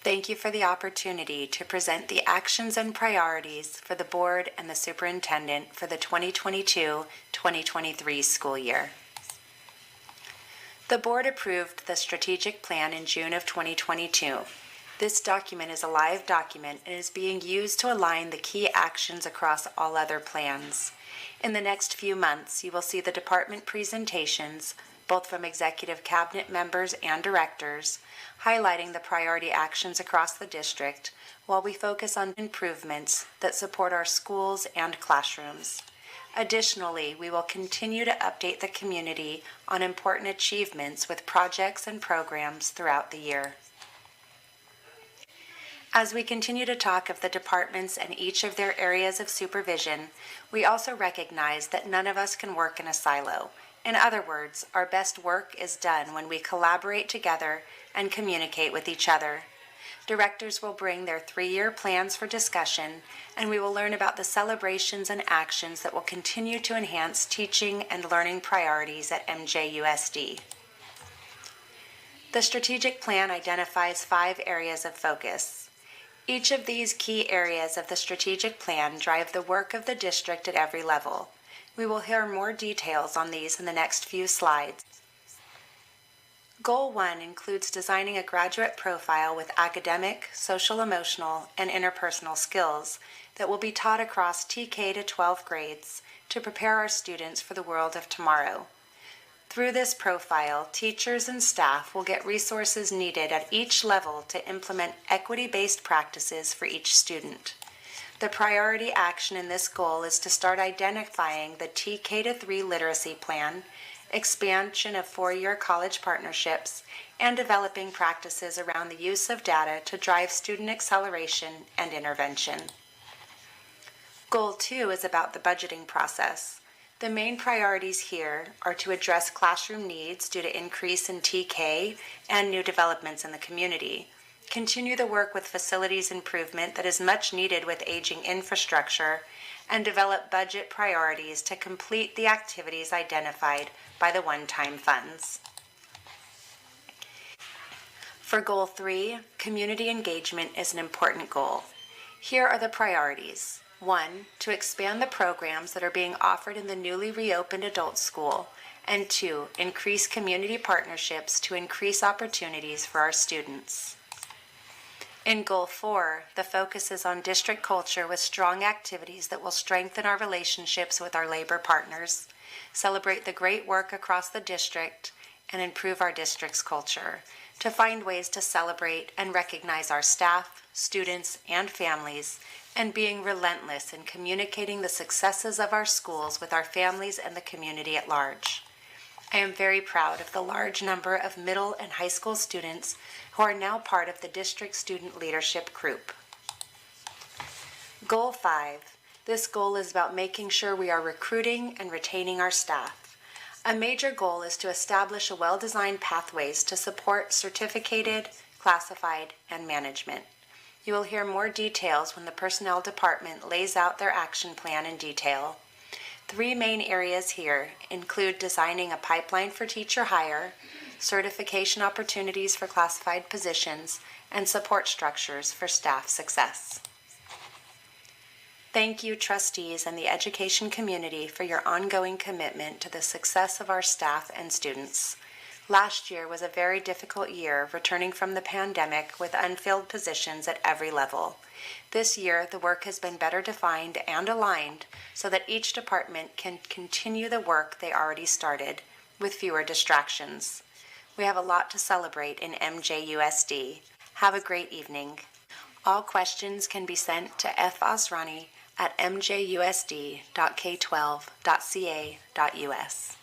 Thank you for the opportunity to present the actions and priorities for the board and the superintendent for the 2022-2023 school year. The board approved the strategic plan in June of 2022. This document is a live document and is being used to align the key actions across all other plans. In the next few months, you will see the department presentations, both from executive cabinet members and directors, highlighting the priority actions across the district while we focus on improvements that support our schools and classrooms. Additionally, we will continue to update the community on important achievements with projects and programs throughout the year. As we continue to talk of the departments and each of their areas of supervision, we also recognize that none of us can work in a silo. In other words, our best work is done when we collaborate together and communicate with each other. Directors will bring their 3-year plans for discussion, and we will learn about the celebrations and actions that will continue to enhance teaching and learning priorities at MJUSD. The strategic plan identifies 5 areas of focus. Each of these key areas of the strategic plan drive the work of the district at every level. We will hear more details on these in the next few slides. Goal 1 includes designing a graduate profile with academic, social-emotional, and interpersonal skills that will be taught across TK to 12 grades to prepare our students for the world of tomorrow. Through this profile, teachers and staff will get resources needed at each level to implement equity-based practices for each student. The priority action in this goal is to start identifying the TK to 3 literacy plan, expansion of 4-year college partnerships, and developing practices around the use of data to drive student acceleration and intervention. Goal 2 is about the budgeting process. The main priorities here are to address classroom needs due to increase in TK and new developments in the community, continue the work with facilities improvement that is much needed with aging infrastructure, and develop budget priorities to complete the activities identified by the one-time funds. For Goal 3, community engagement is an important goal. Here are the priorities. 1, to expand the programs that are being offered in the newly reopened adult school, and 2, increase community partnerships to increase opportunities for our students. In Goal 4, the focus is on district culture with strong activities that will strengthen our relationships with our labor partners, celebrate the great work across the district, and improve our district's culture, to find ways to celebrate and recognize our staff, students, and families, and being relentless in communicating the successes of our schools with our families and the community at large. I am very proud of the large number of middle and high school students who are now part of the district student leadership group. Goal 5. This goal is about making sure we are recruiting and retaining our staff. A major goal is to establish a well-designed pathways to support certificated, classified, and management. You will hear more details when the personnel department lays out their action plan in detail. 3 main areas here include designing a pipeline for teacher hire, certification opportunities for classified positions, and support structures for staff success. Thank you, trustees and the education community, for your ongoing commitment to the success of our staff and students. Last year was a very difficult year, returning from the pandemic with unfilled positions at every level. This year, the work has been better defined and aligned so that each department can continue the work they already started with fewer distractions. We have a lot to celebrate in MJUSD. Have a great evening. All questions can be sent to fosrani@mjusd.k12.ca.us.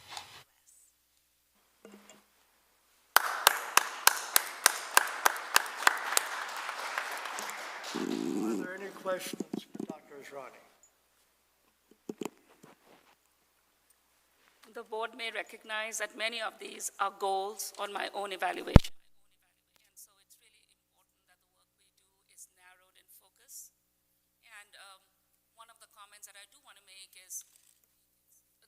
Are there any questions for Dr. Asrani? The board may recognize that many of these are goals on my own evaluation. And so it's really important that the work we do is narrowed in focus. And one of the comments that I do want to make is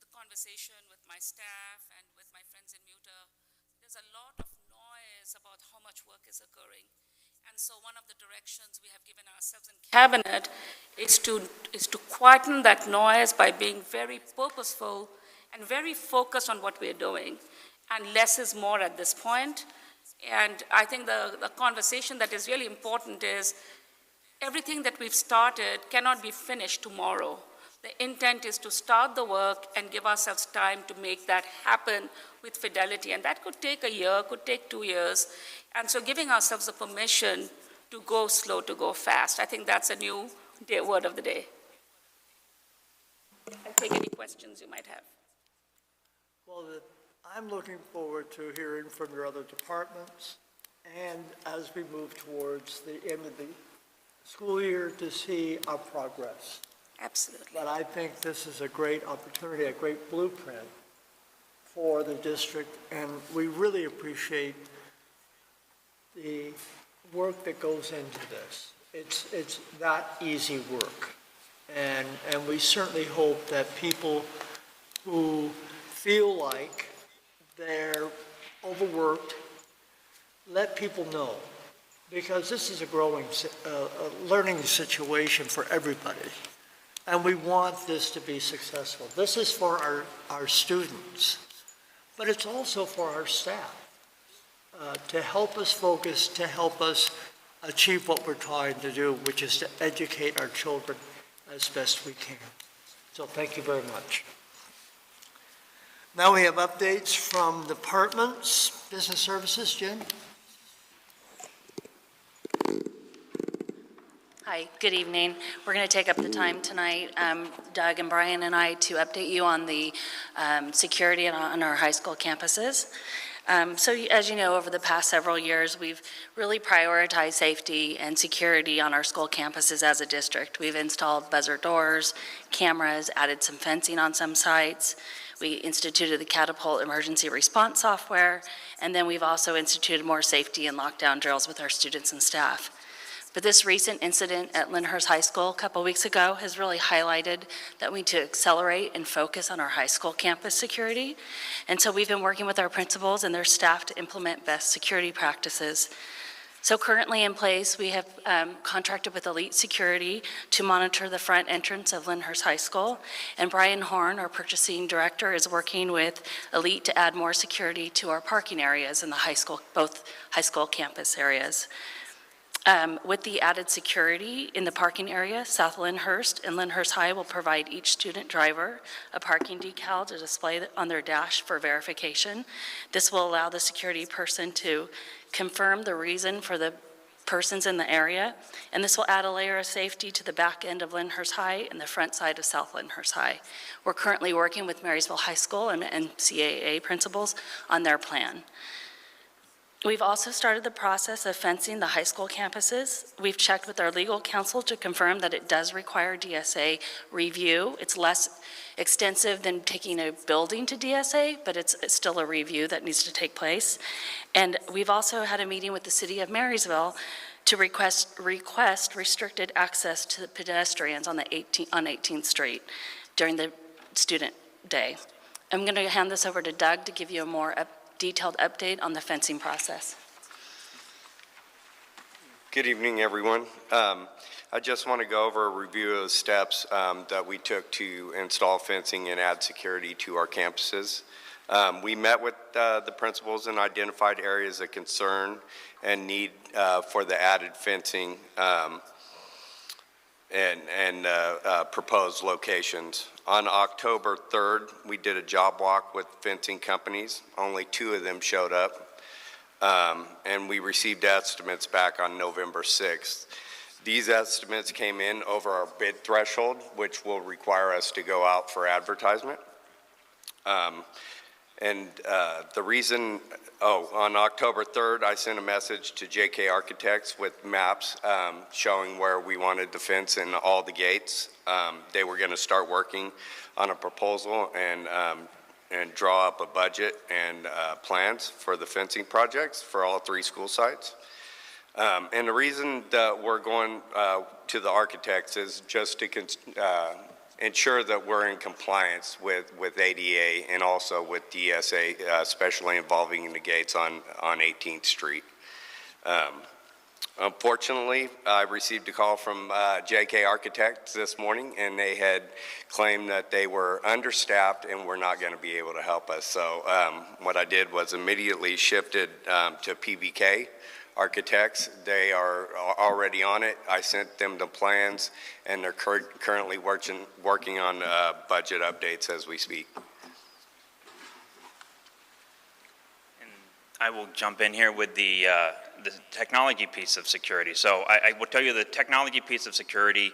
the conversation with my staff and with my friends in MUTA. There's a lot of noise about how much work is occurring. And so one of the directions we have given ourselves in Cabinet is to quieten that noise by being very purposeful and very focused on what we're doing. And less is more at this point. And I think the conversation that is really important is everything that we've started cannot be finished tomorrow. The intent is to start the work and give ourselves time to make that happen with fidelity. And that could take a year, could take 2 years. And so giving ourselves the permission to go slow, to go fast. I think that's a new word of the day. I'll take any questions you might have. Well, I'm looking forward to hearing from your other departments, and as we move towards the end of the school year, to see our progress. Absolutely. But I think this is a great opportunity, a great blueprint for the district, and we really appreciate the work that goes into this. It's not easy work, and we certainly hope that people who feel like they're overworked, let people know, because this is a growing, learning situation for everybody, and we want this to be successful. This is for our students, but it's also for our staff, to help us focus, to help us achieve what we're trying to do, which is to educate our children as best we can. So thank you very much. Now we have updates from departments. Business Services, Jen? Hi, good evening. We're going to take up the time tonight, Doug and Brian and I, to update you on the security on our high school campuses. So as you know, over the past several years, we've really prioritized safety and security on our school campuses as a district. We've installed buzzer doors, cameras, added some fencing on some sites. We instituted the Catapult emergency response software, and then we've also instituted more safety and lockdown drills with our students and staff. But this recent incident at Lyndhurst High School a couple weeks ago has really highlighted that we need to accelerate and focus on our high school campus security. And so we've been working with our principals and their staff to implement best security practices. So currently in place, we have contracted with Elite Security to monitor the front entrance of Lyndhurst High School. And Brian Horn, our purchasing director, is working with Elite to add more security to our parking areas in the high school, both high school campus areas. With the added security in the parking area, South Lyndhurst and Lyndhurst High will provide each student driver a parking decal to display on their dash for verification. This will allow the security person to confirm the reason for the persons in the area, and this will add a layer of safety to the back end of Lyndhurst High and the front side of South Lyndhurst High. We're currently working with Marysville High School and MCAA principals on their plan. We've also started the process of fencing the high school campuses. We've checked with our legal counsel to confirm that it does require DSA review. It's less extensive than taking a building to DSA, but it's still a review that needs to take place. And we've also had a meeting with the city of Marysville to request restricted access to the pedestrians on 18th Street during the student day. I'm going to hand this over to Doug to give you a more detailed update on the fencing process. Good evening, everyone. I just want to go over a review of the steps that we took to install fencing and add security to our campuses. We met with the principals and identified areas of concern and need for the added fencing and proposed locations. On October 3rd, we did a job walk with fencing companies. Only 2 of them showed up, and we received estimates back on November 6th. These estimates came in over our bid threshold, which will require us to go out for advertisement. The reason, on October 3rd, I sent a message to JK Architects with maps showing where we wanted the fence and all the gates. They were going to start working on a proposal and draw up a budget and plans for the fencing projects for all 3 school sites. And the reason that we're going to the architects is just to ensure that we're in compliance with ADA and also with DSA, especially involving the gates on 18th Street. Unfortunately, I received a call from JK Architects this morning, and they had claimed that they were understaffed and were not going to be able to help us. So what I did was immediately shifted to PBK Architects. They are already on it. I sent them the plans, and they're currently working on budget updates as we speak. And I will jump in here with the technology piece of security. So I will tell you the technology piece of security,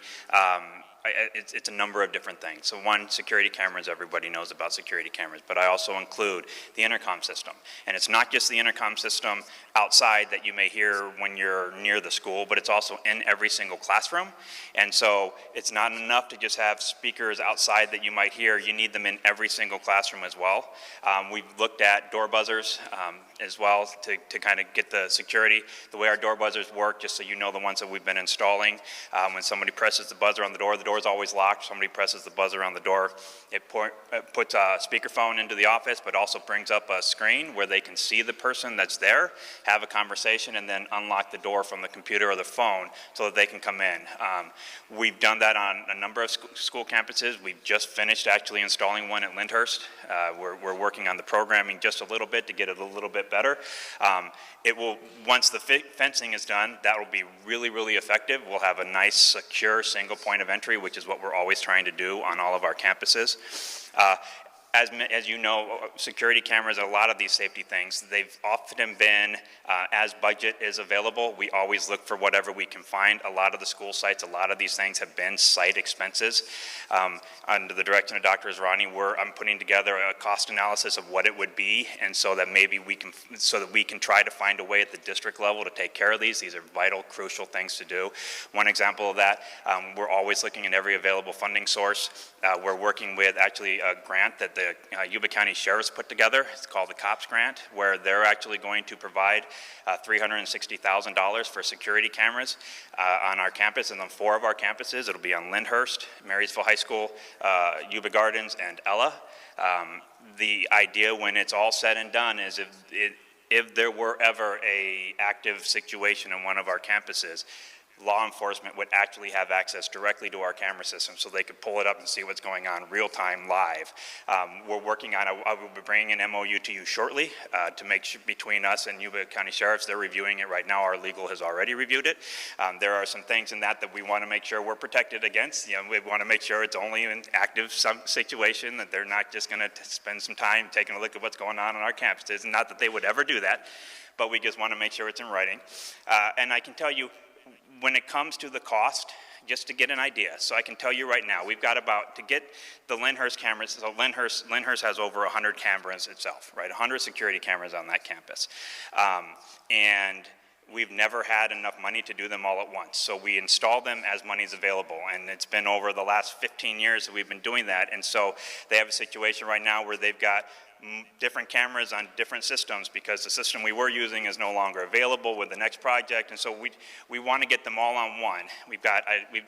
it's a number of different things. So one, security cameras, everybody knows about security cameras, but I also include the intercom system. And it's not just the intercom system outside that you may hear when you're near the school, but it's also in every single classroom. And so it's not enough to just have speakers outside that you might hear. You need them in every single classroom as well. We've looked at door buzzers as well to kind of get the security. The way our door buzzers work, just so you know the ones that we've been installing, when somebody presses the buzzer on the door is always locked. Somebody presses the buzzer on the door. It puts a speakerphone into the office, but also brings up a screen where they can see the person that's there, have a conversation, and then unlock the door from the computer or the phone so that they can come in. We've done that on a number of school campuses. We've just finished actually installing one at Lyndhurst. We're working on the programming just a little bit to get it a little bit better. It will, once the fencing is done, that will be really, really effective. We'll have a nice, secure, single point of entry, which is what we're always trying to do on all of our campuses. As you know, security cameras and a lot of these safety things, they've often been, as budget is available, we always look for whatever we can find. A lot of the school sites, a lot of these things have been site expenses. Under the direction of Dr. Israni, I'm putting together a cost analysis of what it would be, and so that maybe we can try to find a way at the district level to take care of these. These are vital, crucial things to do. One example of that, we're always looking at every available funding source. We're working with actually a grant that the Yuba County Sheriff's put together. It's called the COPS Grant, where they're actually going to provide $360,000 for security cameras on our campus, and on 4 of our campuses. It'll be on Lyndhurst, Marysville High School, Yuba Gardens, and Ella. The idea when it's all said and done is if there were ever an active situation in one of our campuses, law enforcement would actually have access directly to our camera system so they could pull it up and see what's going on real time live. We're working on, I will be bringing an MOU to you shortly to make sure between us and Yuba County Sheriffs, they're reviewing it right now. Our legal has already reviewed it. There are some things in that we want to make sure we're protected against. You know, we want to make sure it's only an active situation, that they're not just going to spend some time taking a look at what's going on our campuses. Not that they would ever do that, but we just want to make sure it's in writing. And I can tell you, when it comes to the cost, just to get an idea, so I can tell you right now, we've got about, to get the Lyndhurst cameras, so Lyndhurst has over 100 cameras itself, right? 100 security cameras on that campus. And we've never had enough money to do them all at once. So we install them as money is available. And it's been over the last 15 years that we've been doing that. And so they have a situation right now where they've got different cameras on different systems because the system we were using is no longer available with the next project. And so we want to get them all on one. We've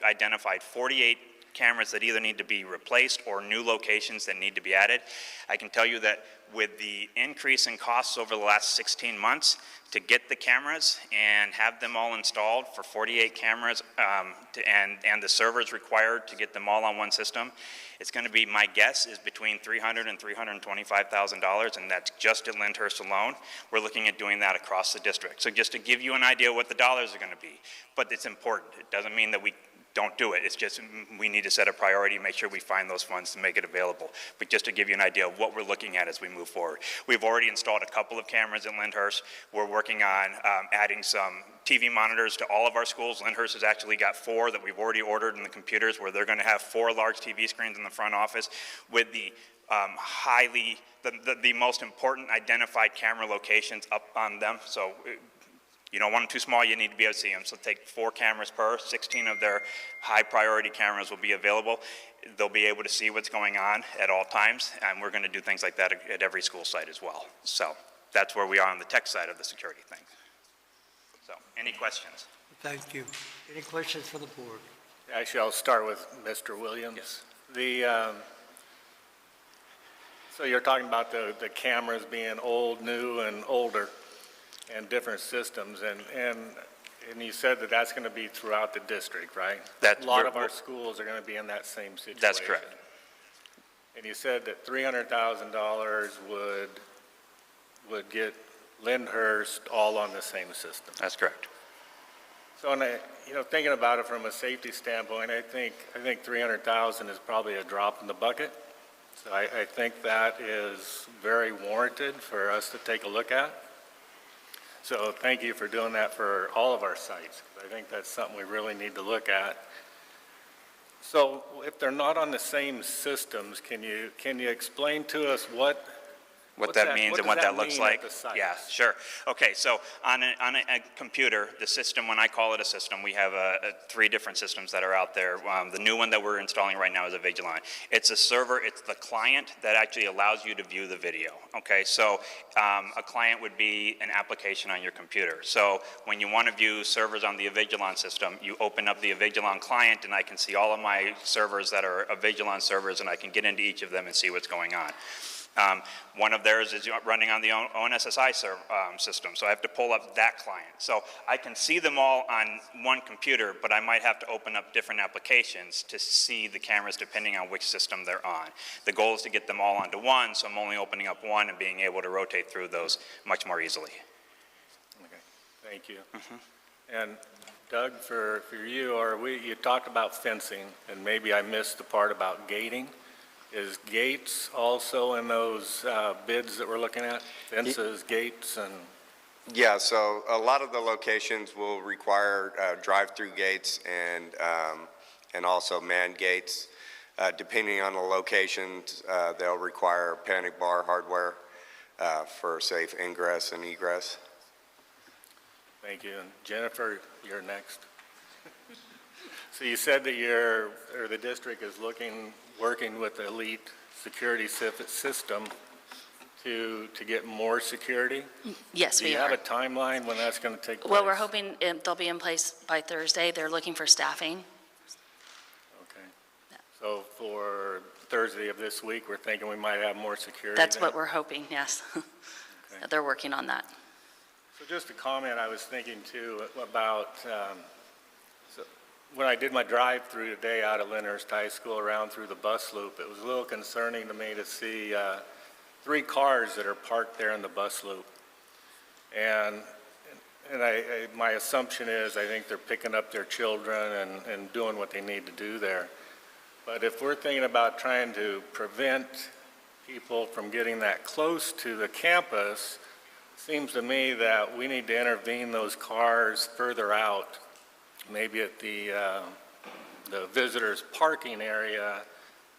identified 48 cameras that either need to be replaced or new locations that need to be added. I can tell you that with the increase in costs over the last 16 months, to get the cameras and have them all installed for 48 cameras and the servers required to get them all on one system, it's going to be, my guess is between $300,000 and $325,000, and that's just at Lyndhurst alone. We're looking at doing that across the district. So just to give you an idea what the dollars are going to be, but it's important. It doesn't mean that we don't do it. It's just we need to set a priority, make sure we find those funds to make it available. But just to give you an idea of what we're looking at as we move forward. We've already installed a couple of cameras in Lyndhurst. We're working on adding some TV monitors to all of our schools. Lyndhurst has actually got 4 that we've already ordered in the computers, where they're going to have 4 large TV screens in the front office with the the most important identified camera locations up on them. So you don't want them too small, you need to be able to see them. So take 4 cameras per, 16 of their high priority cameras will be available. They'll be able to see what's going on at all times, and we're going to do things like that at every school site as well. So that's where we are on the tech side of the security thing. So any questions? Thank you. Any questions for the board? Actually, I'll start with Mr. Williams. Yes. So you're talking about the cameras being old, new, and older, and different systems, and you said that that's going to be throughout the district, right? A lot of our schools are going to be in that same situation. That's correct. And you said that $300,000 would get Lyndhurst all on the same system. That's correct. So, thinking about it from a safety standpoint, I think $300,000 is probably a drop in the bucket. So I think that is very warranted for us to take a look at. So thank you for doing that for all of our sites. I think that's something we really need to look at. So if they're not on the same systems, can you explain to us what that means and what that looks like? Yeah, sure. Okay, so on a computer, the system, when I call it a system, we have 3 different systems that are out there. The new one that we're installing right now is a Vigilant. It's a server, it's the client that actually allows you to view the video. Okay, so a client would be an application on your computer. So when you want to view servers on the Vigilant system, you open up the Vigilant client and I can see all of my servers that are Vigilant servers, and I can get into each of them and see what's going on. One of theirs is running on the ONSSI system, so I have to pull up that client. So I can see them all on one computer, but I might have to open up different applications to see the cameras depending on which system they're on. The goal is to get them all onto one, so I'm only opening up one and being able to rotate through those much more easily. Okay, thank you. And Doug, for you, you talked about fencing, and maybe I missed the part about gating. Is gates also in those bids that we're looking at? Fences, gates, and? Yeah, so a lot of the locations will require drive-through gates and also manned gates. Depending on the locations, they'll require panic bar hardware for safe ingress and egress. Thank you. And Jennifer, you're next. So you said that the district is working with the elite security system to get more security? Yes, we are. Do you have a timeline when that's going to take place? Well, we're hoping they'll be in place by Thursday. They're looking for staffing. Okay. Yeah. So for Thursday of this week, we're thinking we might have more security? That's what we're hoping, yes. Okay. They're working on that. So just a comment, I was thinking too about when I did my drive-through today out of Lyndhurst High School around through the bus loop, it was a little concerning to me to see 3 cars that are parked there in the bus loop. And my assumption is I think they're picking up their children and doing what they need to do there. But if we're thinking about trying to prevent people from getting that close to the campus, it seems to me that we need to intervene those cars further out, maybe at the visitors parking area,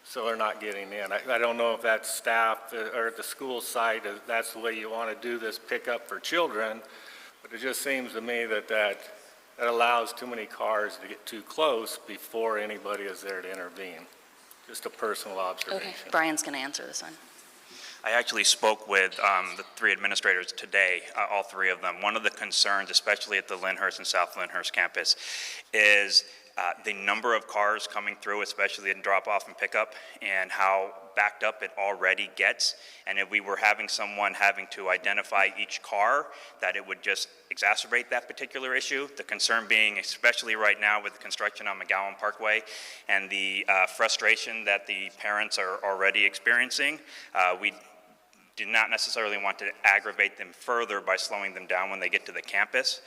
so they're not getting in. I don't know if that's staff or at the school site, that's the way you want to do this pickup for children, but it just seems to me that allows too many cars to get too close before anybody is there to intervene. Just a personal observation. Okay, Brian's going to answer this one. I actually spoke with the 3 administrators today, all 3 of them. One of the concerns, especially at the Lyndhurst and South Lyndhurst campus, is the number of cars coming through, especially in drop-off and pickup, and how backed up it already gets. And if we were having someone having to identify each car, that it would just exacerbate that particular issue. The concern being, especially right now with the construction on McGowan Parkway and the frustration that the parents are already experiencing, we do not necessarily want to aggravate them further by slowing them down when they get to the campus.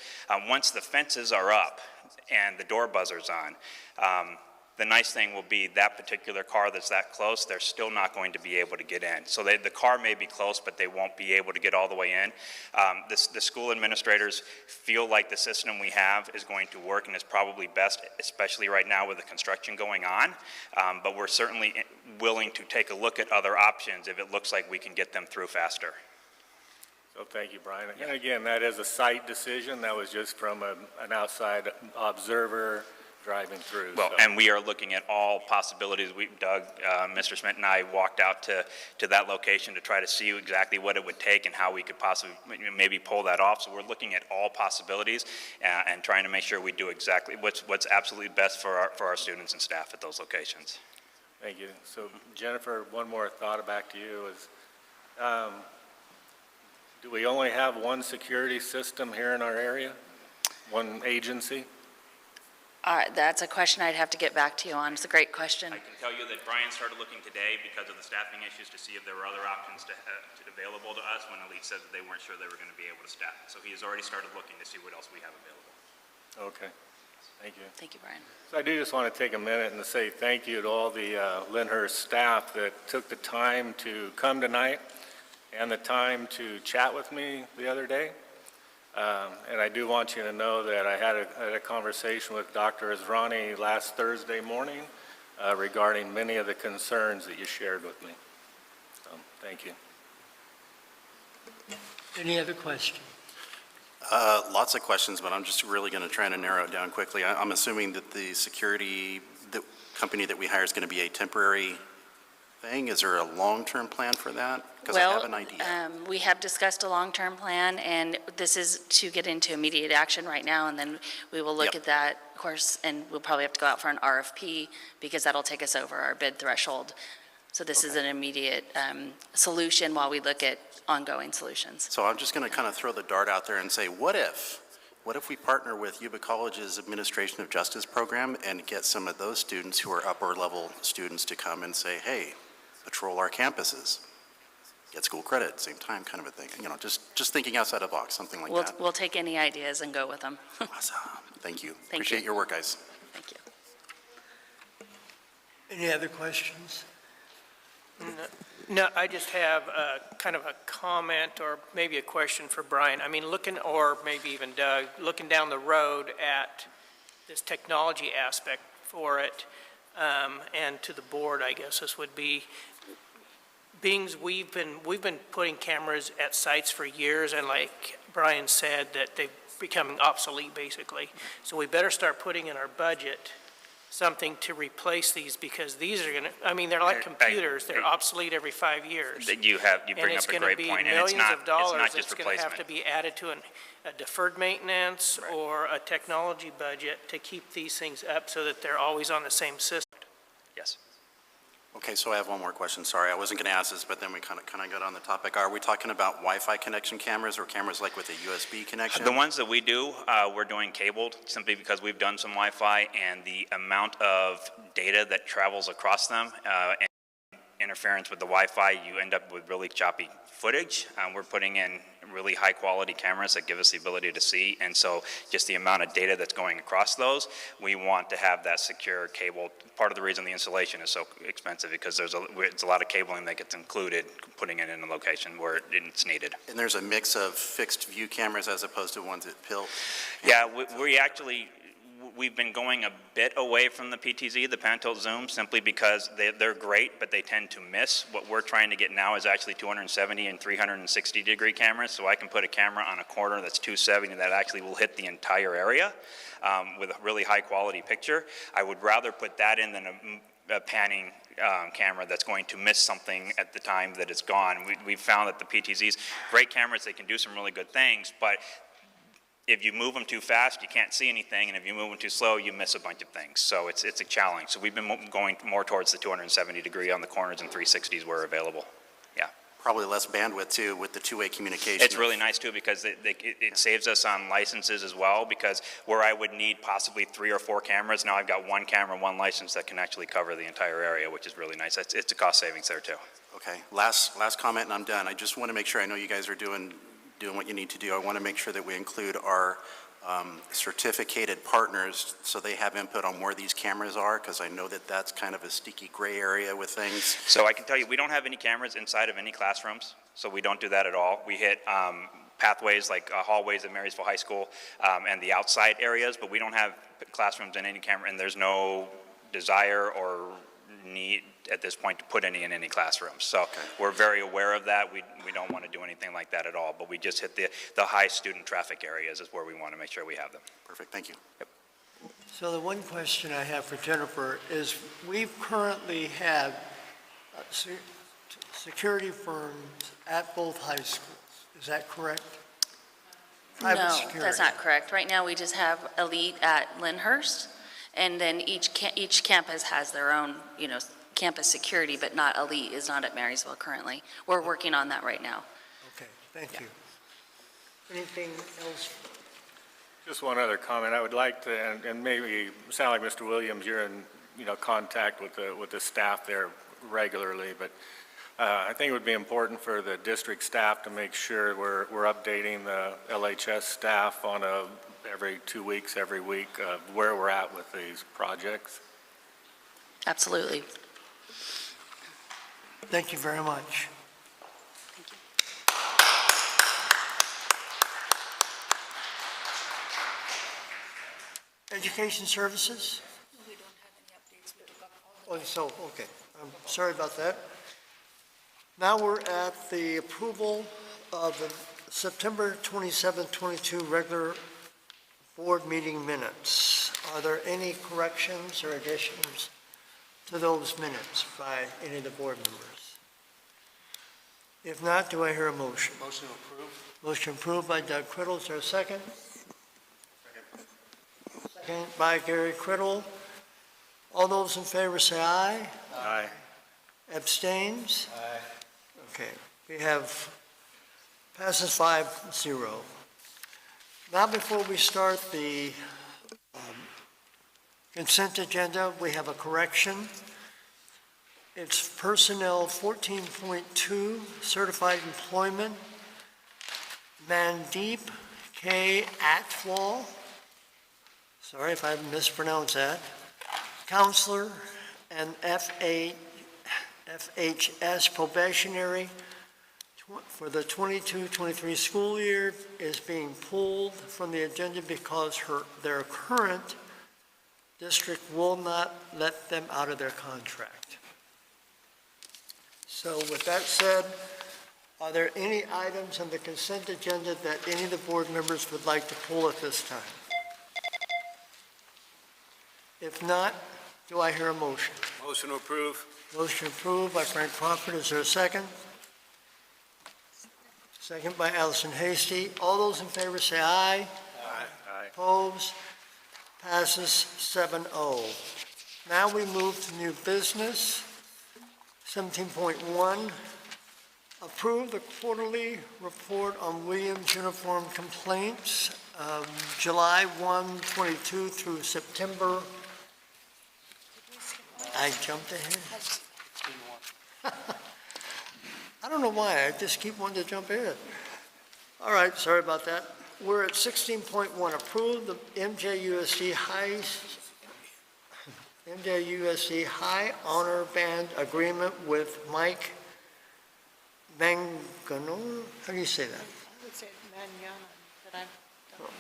Once the fences are up and the door buzzer's on, the nice thing will be that particular car that's that close, they're still not going to be able to get in. So the car may be close, but they won't be able to get all the way in. The school administrators feel like the system we have is going to work and is probably best, especially right now with the construction going on. But we're certainly willing to take a look at other options if it looks like we can get them through faster. So thank you, Brian. And again, that is a site decision. That was just from an outside observer driving through. Well, and we are looking at all possibilities. Doug, Mr. Smith and I walked out to that location to try to see exactly what it would take and how we could possibly maybe pull that off. So we're looking at all possibilities and trying to make sure we do exactly what's absolutely best for our students and staff at those locations. Thank you. So Jennifer, one more thought back to you is, do we only have one security system here in our area? One agency? That's a question I'd have to get back to you on. It's a great question. I can tell you that Brian started looking today because of the staffing issues to see if there were other options available to us when Elite said that they weren't sure they were going to be able to staff. So he has already started looking to see what else we have available. Okay. Thank you. Thank you, Brian. So I do just want to take a minute and to say thank you to all the Lyndhurst staff that took the time to come tonight and the time to chat with me the other day. And I do want you to know that I had a conversation with Dr. Azrani last Thursday morning regarding many of the concerns that you shared with me. So, thank you. Any other questions? Lots of questions, but I'm just really going to try to narrow it down quickly. I'm assuming that the security company that we hire is going to be a temporary thing. Is there a long-term plan for that? Because I have an idea. We have discussed a long-term plan, and this is to get into immediate action right now, and then we will look at that, of course, and we'll probably have to go out for an RFP because that'll take us over our bid threshold. So this is an immediate solution while we look at ongoing solutions. So I'm just going to kind of throw the dart out there and say, what if we partner with Yuba College's Administration of Justice program and get some of those students who are upper level students to come and say, hey, patrol our campuses, get school credit at the same time, kind of a thing. You know, just thinking outside the box, something like that. We'll take any ideas and go with them. Awesome. Thank you. Appreciate your work, guys. Thank you. Any other questions? No, I just have kind of a comment or maybe a question for Brian. I mean, or maybe even Doug, looking down the road at this technology aspect for it, and to the board, I guess this would be, we've been putting cameras at sites for years, and like Brian said, that they're becoming obsolete basically. So we better start putting in our budget something to replace these, because these are going to, I mean, they're like computers. They're obsolete every 5 years. You bring up a great point, and it's not just replacement. It's going to have to be added to a deferred maintenance or a technology budget to keep these things up so that they're always on the same system. Yes. Okay, so I have one more question. Sorry, I wasn't going to ask this, but then we kind of got on the topic. Are we talking about Wi-Fi connection cameras or cameras like with a USB connection? The ones that we do, we're doing cabled simply because we've done some Wi-Fi, and the amount of data that travels across them and interference with the Wi-Fi, you end up with really choppy footage. We're putting in really high quality cameras that give us the ability to see, and so just the amount of data that's going across those, we want to have that secure cable. Part of the reason the installation is so expensive because it's a lot of cabling that gets included putting it in a location where it's needed. And there's a mix of fixed view cameras as opposed to ones that tilt? Yeah, we've been going a bit away from the PTZ, the pan-tilt zoom, simply because they're great, but they tend to miss. What we're trying to get now is actually 270 and 360 degree cameras, so I can put a camera on a corner that's 270 that actually will hit the entire area with a really high quality picture. I would rather put that in than a panning camera that's going to miss something at the time that it's gone. We've found that the PTZs, great cameras, they can do some really good things, but if you move them too fast, you can't see anything, and if you move them too slow, you miss a bunch of things. So it's a challenge. So we've been going more towards the 270 degree on the corners and 360s where available. Yeah. Probably less bandwidth too with the two-way communication. It's really nice too because it saves us on licenses as well, because where I would need possibly 3 or 4 cameras, now I've got 1 camera, 1 license that can actually cover the entire area, which is really nice. It's a cost savings there too. Okay. Last comment and I'm done. I just want to make sure, I know you guys are doing what you need to do. I want to make sure that we include our certificated partners so they have input on where these cameras are, because I know that that's kind of a sticky gray area with things. So I can tell you, we don't have any cameras inside of any classrooms, so we don't do that at all. We hit pathways like hallways at Marysville High School and the outside areas, but we don't have classrooms in any camera, and there's no desire or need at this point to put any in any classrooms. So we're very aware of that. We don't want to do anything like that at all, but we just hit the high student traffic areas is where we want to make sure we have them. Perfect, thank you. Yep. So the one question I have for Jennifer is, we've currently had security firms at both high schools. Is that correct? Private No, security. that's not correct. Right now, we just have Elite at Lyndhurst, and then each campus has their own, campus security, but not Elite is not at Marysville currently. We're working on that right now. Okay, thank you. Anything else? Just one other comment. I would like to, and maybe sound like Mr. Williams, you're in, contact with the staff there regularly, but I think it would be important for the district staff to make sure we're updating the LHS staff on every 2 weeks, every week, where we're at with these projects. Absolutely. Thank you very much. Education services? We don't have any updates. We took up all the... Oh, so, okay. I'm sorry about that. Now we're at the approval of the September 27, 22 regular board meeting minutes. Are there any corrections or additions to those minutes by any of the board members? If not, do I hear a motion? Motion approved. Motion approved by Doug Criddle. Is there a second? Second by Gary Criddle. All those in favor say aye. Aye. Abstains? Aye. Okay, we have, passes 5-0. Now, before we start the consent agenda, we have a correction. It's Personnel 14.2, Certified Employment, Mandeep K. Atwal, sorry if I mispronounced that, Counselor and FHS probationary for the 22-23 school year is being pulled from the agenda because their current district will not let them out of their contract. So with that said, are there any items on the consent agenda that any of the board members would like to pull at this time? If not, do I hear a motion? Motion to approve. Motion approved by Frank Crawford. Is there a second? Second by Allison Hasty. All those in favor say aye. Aye. Aye. Opposed? Passes 7-0. Now we move to new business. 17.1, approve the quarterly report on Williams uniform complaints, July 1, 22 through September. I jumped ahead. I don't know why, I just keep wanting to jump ahead. All right, sorry about that. We're at 16.1, approve the MJUSD High Honor Band Agreement with Mike Manganon. How do you say that? I would say manana, but I don't.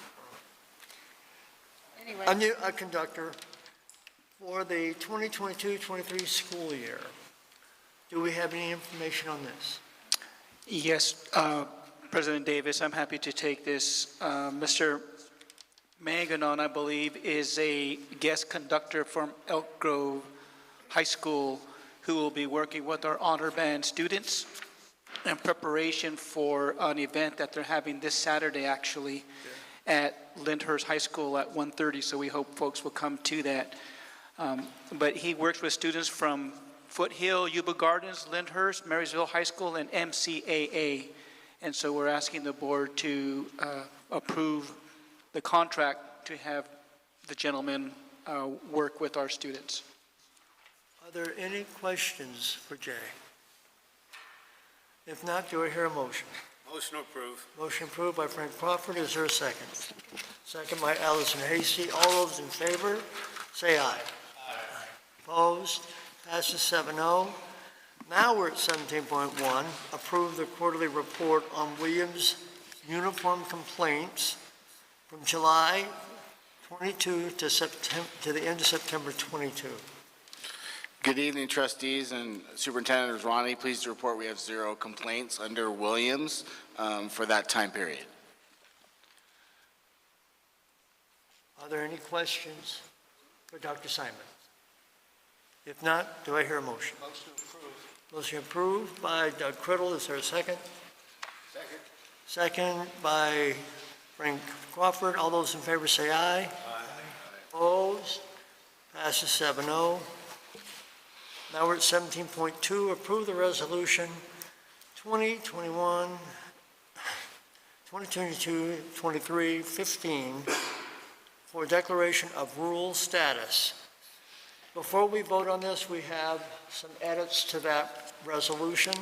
Anyway. A conductor for the 2022-23 school year. Do we have any information on this? Yes, President Davis, I'm happy to take this. Mr. Manganon, I believe, is a guest conductor from Elk Grove High School who will be working with our honor band students in preparation for an event that they're having this Saturday, actually, at Lyndhurst High School at 1:30, so we hope folks will come to that. But he works with students from Foothill, Yuba Gardens, Lyndhurst, Marysville High School, and MCAA. And so we're asking the board to approve the contract to have the gentleman work with our students. Are there any questions for Jay? If not, do I hear a motion? Motion approved. Motion approved by Frank Crawford. Is there a second? Second by Allison Hasty. All those in favor, say aye. Aye. Opposed? Passes 7-0. Now we're at 17.1. Approve the quarterly report on Williams uniform complaints from July 22 to the end of September 22. Good evening, trustees and Superintendent Ronnie. Pleased to report we have 0 complaints under Williams for that time period. Are there any questions for Dr. Simon? If not, do I hear a motion? Motion approved. Motion approved by Doug Criddle. Is there a second? Second. Second by Frank Crawford. All those in favor say aye. Aye. Opposed? Passes 7-0. Now we're at 17.2. Approve the resolution 2022-23-15 for declaration of rural status. Before we vote on this, we have some edits to that resolution.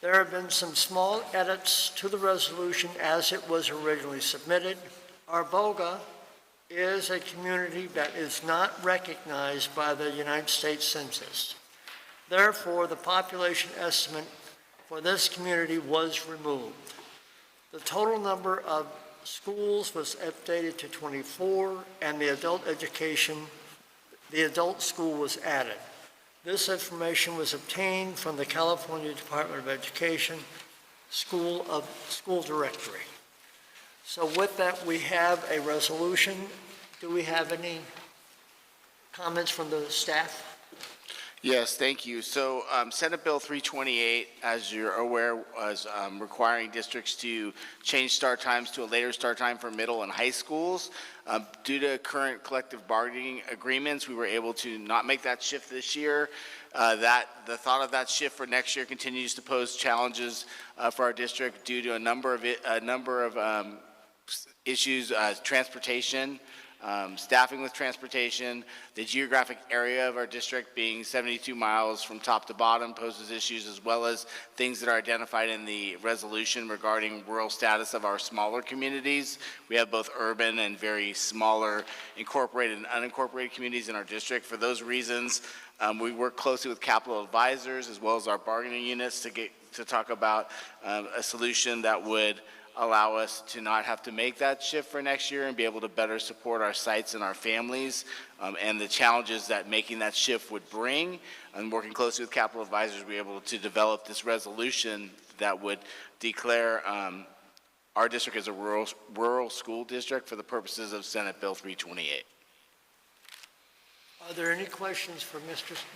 There have been some small edits to the resolution as it was originally submitted. Arboga is a community that is not recognized by the United States Census. Therefore, the population estimate for this community was removed. The total number of schools was updated to 24, and the adult school was added. This information was obtained from the California Department of Education School Directory. So with that, we have a resolution. Do we have any comments from the staff? Yes, thank you. So Senate Bill 328, as you're aware, was requiring districts to change start times to a later start time for middle and high schools. Due to current collective bargaining agreements, we were able to not make that shift this year. The thought of that shift for next year continues to pose challenges for our district due to a number of issues, transportation, staffing with transportation, the geographic area of our district being 72 miles from top to bottom poses issues, as well as things that are identified in the resolution regarding rural status of our smaller communities. We have both urban and very smaller incorporated and unincorporated communities in our district. For those reasons, we work closely with capital advisors as well as our bargaining units to talk about a solution that would allow us to not have to make that shift for next year and be able to better support our sites and our families and the challenges that making that shift would bring. And working closely with capital advisors, we're able to develop this resolution that would declare our district as a rural school district for the purposes of Senate Bill 328. Are there any questions for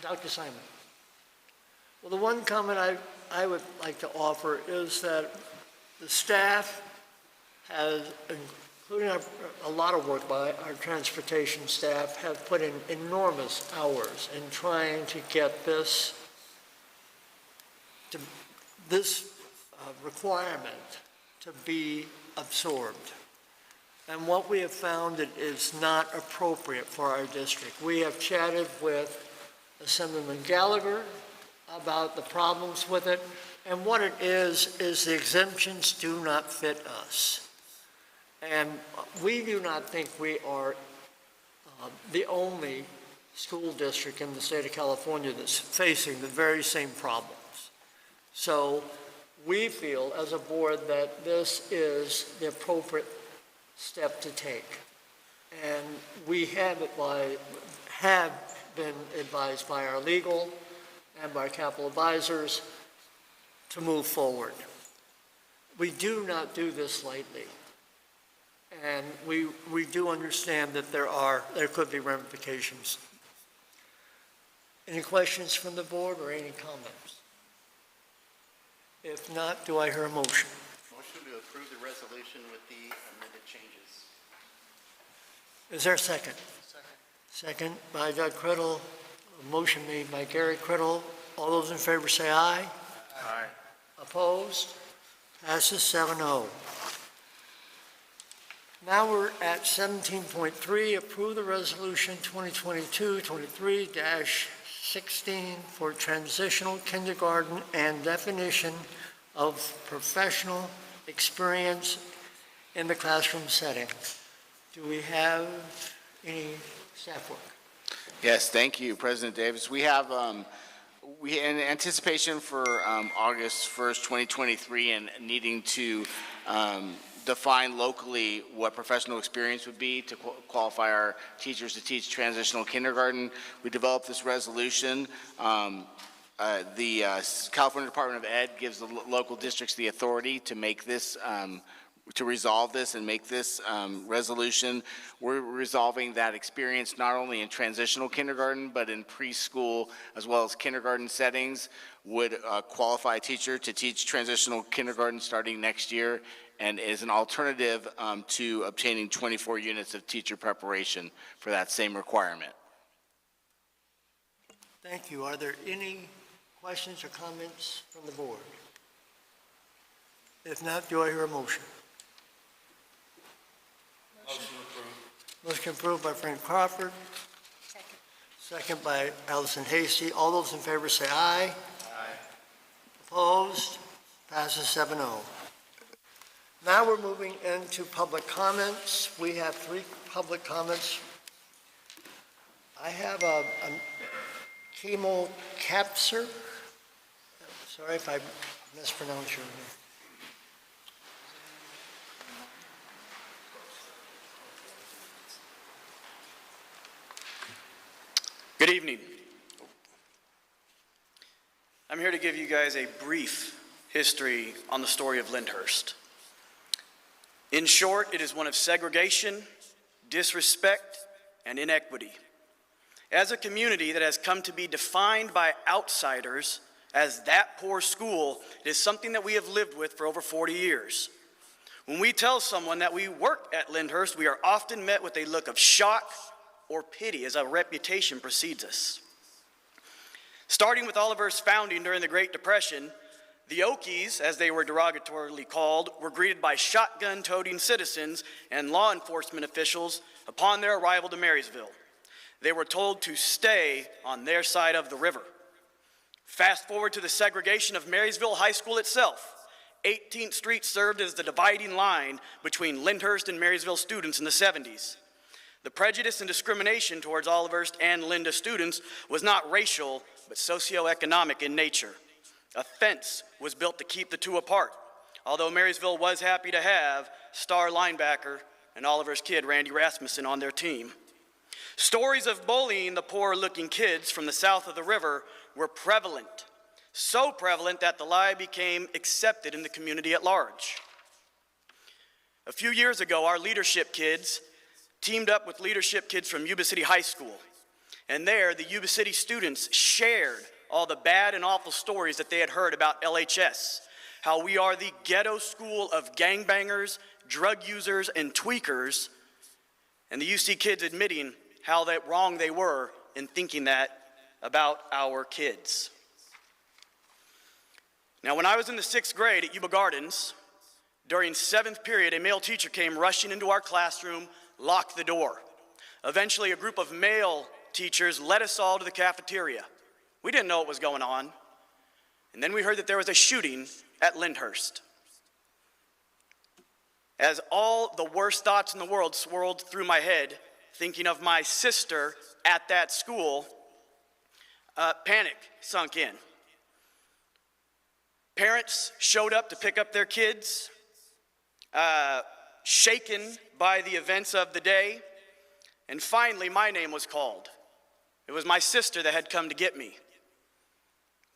Dr. Simon? Well, the one comment I would like to offer is that the staff has including a lot of work by our transportation staff, have put in enormous hours in trying to get this requirement to be absorbed. And what we have found, it is not appropriate for our district. We have chatted with Assemblyman Gallagher about the problems with it, and what it is the exemptions do not fit us. And we do not think we are the only school district in the state of California that's facing the very same problems. So we feel as a board that this is the appropriate step to take. And we have been advised by our legal and by capital advisors to move forward. We do not do this lightly. And we do understand that there could be ramifications. Any questions from the board or any comments? If not, do I hear a motion? Motion to approve the resolution with the amended changes. Is there a second? Second by Doug Criddle. A motion made by Gary Criddle. All those in favor say aye. Aye. Opposed? Passes 7-0. Now we're at 17.3, approve the resolution 2022-23-16 for transitional kindergarten and definition of professional experience in the classroom setting. Do we have any staff work? Yes, thank you, President Davis. We have, in anticipation for August 1st, 2023, and needing to define locally what professional experience would be to qualify our teachers to teach transitional kindergarten, we developed this resolution. The California Department of Ed gives the local districts the authority to make this to resolve this and make this resolution. We're resolving that experience not only in transitional kindergarten, but in preschool as well as kindergarten settings. Would qualify a teacher to teach transitional kindergarten starting next year, and is an alternative to obtaining 24 units of teacher preparation for that same requirement. Thank you. Are there any questions or comments from the board? If not, do I hear a motion? Motion approved. Motion approved by Frank Crawford. Second by Allison Hasty. All those in favor say aye. Aye. Opposed? Passes 7-0. Now we're moving into public comments. We have 3 public comments. I have a chemo capser. Sorry if I mispronounced your name. Good evening. I'm here to give you guys a brief history on the story of Lyndhurst. In short, it is one of segregation, disrespect, and inequity. As a community that has come to be defined by outsiders as that poor school, it is something that we have lived with for over 40 years. When we tell someone that we work at Lyndhurst, we are often met with a look of shock or pity as our reputation precedes us. Starting with Oliver's founding during the Great Depression, the Okies, as they were derogatorily called, were greeted by shotgun-toting citizens and law enforcement officials upon their arrival to Marysville. They were told to stay on their side of the river. Fast forward to the segregation of Marysville High School itself. 18th Street served as the dividing line between Lyndhurst and Marysville students in the 70s. The prejudice and discrimination towards Olivehurst and Linda students was not racial, but socioeconomic in nature. A fence was built to keep the two apart, although Marysville was happy to have star linebacker and Oliver's kid, Randy Rasmussen, on their team. Stories of bullying the poor-looking kids from the south of the river were prevalent, so prevalent that the lie became accepted in the community at large. A few years ago, our leadership kids teamed up with leadership kids from Yuba City High School. And there, the Yuba City students shared all the bad and awful stories that they had heard about LHS, how we are the ghetto school of gangbangers, drug users, and tweakers, and the UC kids admitting how that wrong they were in thinking that about our kids. Now, when I was in the 6th grade at Yuba Gardens, during 7th period, a male teacher came rushing into our classroom, locked the door. Eventually, a group of male teachers led us all to the cafeteria. We didn't know what was going on. And then we heard that there was a shooting at Lyndhurst. As all the worst thoughts in the world swirled through my head, thinking of my sister at that school, panic sunk in. Parents showed up to pick up their kids, shaken by the events of the day, and finally my name was called. It was my sister that had come to get me.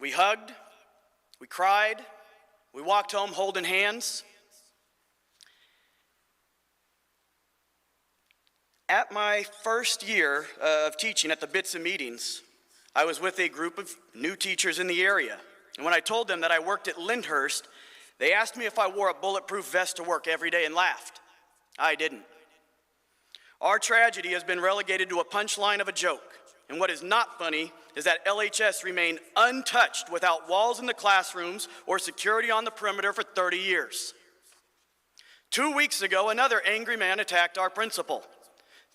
We hugged, we cried, we walked home holding hands. At my first year of teaching at the BITSA meetings, I was with a group of new teachers in the area. And when I told them that I worked at Lyndhurst, they asked me if I wore a bulletproof vest to work every day and laughed. I didn't. Our tragedy has been relegated to a punchline of a joke. And what is not funny is that LHS remained untouched without walls in the classrooms or security on the perimeter for 30 years. 2 weeks ago, another angry man attacked our principal.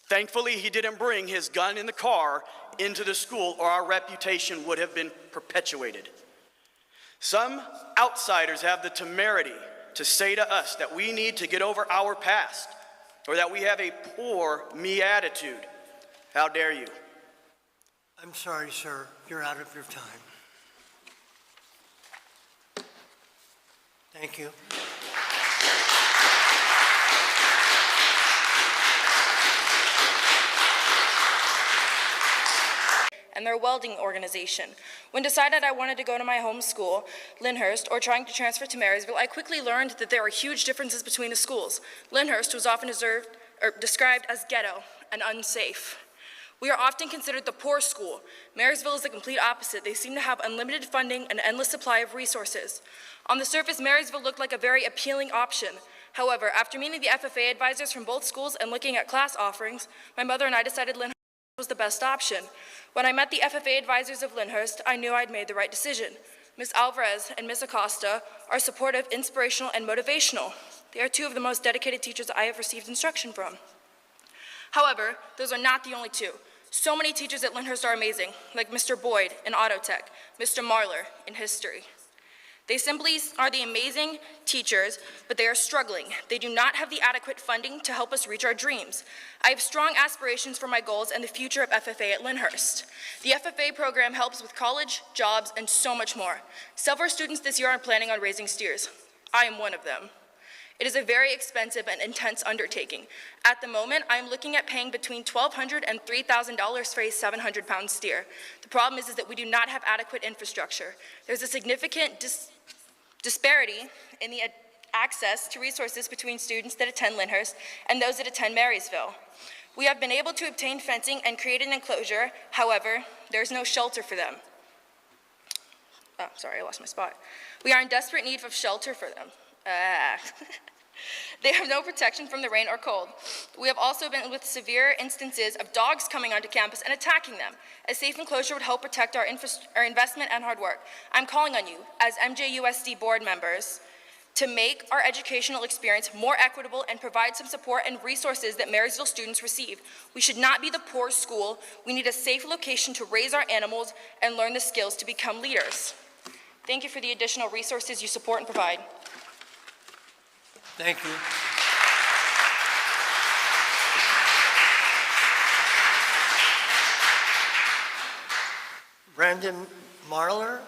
Thankfully, he didn't bring his gun in the car into the school, or our reputation would have been perpetuated. Some outsiders have the temerity to say to us that we need to get over our past, or that we have a poor me attitude. How dare you? I'm sorry, sir. You're out of your time. Thank you. And their welding organization. When decided I wanted to go to my home school, Lyndhurst, or trying to transfer to Marysville, I quickly learned that there are huge differences between the schools. Lyndhurst was often described as ghetto and unsafe. We are often considered the poor school. Marysville is the complete opposite. They seem to have unlimited funding and an endless supply of resources. On the surface, Marysville looked like a very appealing option. However, after meeting the FFA advisors from both schools and looking at class offerings, my mother and I decided Lyndhurst was the best option. When I met the FFA advisors of Lyndhurst, I knew I'd made the right decision. Ms. Alvarez and Ms. Acosta are supportive, inspirational, and motivational. They are two of the most dedicated teachers I have received instruction from. However, those are not the only two. So many teachers at Lyndhurst are amazing, like Mr. Boyd in Auto Tech, Mr. Marler in History. They simply are the amazing teachers, but they are struggling. They do not have the adequate funding to help us reach our dreams. I have strong aspirations for my goals and the future of FFA at Lyndhurst. The FFA program helps with college, jobs, and so much more. Several students this year are planning on raising steers. I am one of them. It is a very expensive and intense undertaking. At the moment, I am looking at paying between $1,200 and $3,000 for a 700-pound steer. The problem is that we do not have adequate infrastructure. There's a significant disparity in the access to resources between students that attend Lyndhurst and those that attend Marysville. We have been able to obtain fencing and create an enclosure. However, there's no shelter for them. Oh, sorry, I lost my spot. We are in desperate need of shelter for them. They have no protection from the rain or cold. We have also been with severe instances of dogs coming onto campus and attacking them. A safe enclosure would help protect our investment and hard work. I'm calling on you, as MJUSD board members, to make our educational experience more equitable and provide some support and resources that Marysville students receive. We should not be the poor school. We need a safe location to raise our animals and learn the skills to become leaders. Thank you for the additional resources you support and provide. Thank you. Brandon Marler.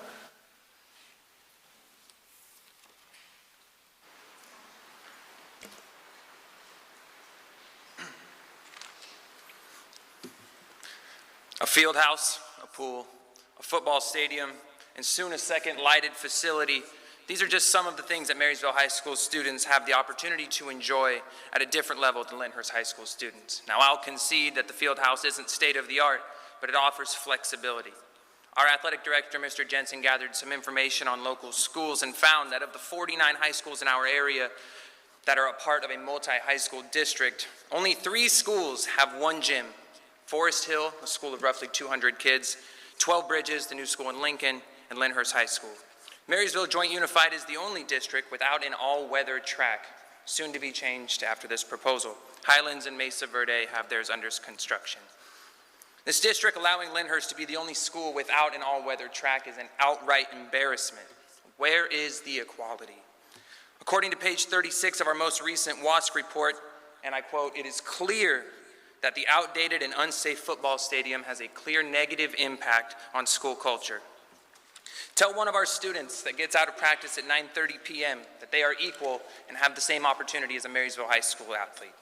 A field house, a pool, a football stadium, and soon a second lighted facility. These are just some of the things that Marysville High School students have the opportunity to enjoy at a different level than Lyndhurst High School students. Now, I'll concede that the field house isn't state of the art, but it offers flexibility. Our athletic director, Mr. Jensen, gathered some information on local schools and found that of the 49 high schools in our area that are a part of a multi-high school district, only 3 schools have one gym. Forest Hill, a school of roughly 200 kids, 12 Bridges, the new school in Lincoln, and Lyndhurst High School. Marysville Joint Unified is the only district without an all-weather track, soon to be changed after this proposal. Highlands and Mesa Verde have theirs under construction. This district allowing Lyndhurst to be the only school without an all-weather track is an outright embarrassment. Where is the equality? According to page 36 of our most recent WASC report, and I quote, "It is clear that the outdated and unsafe football stadium has a clear negative impact on school culture. Tell one of our students that gets out of practice at 9:30 p.m. that they are equal and have the same opportunity as a Marysville High School athlete.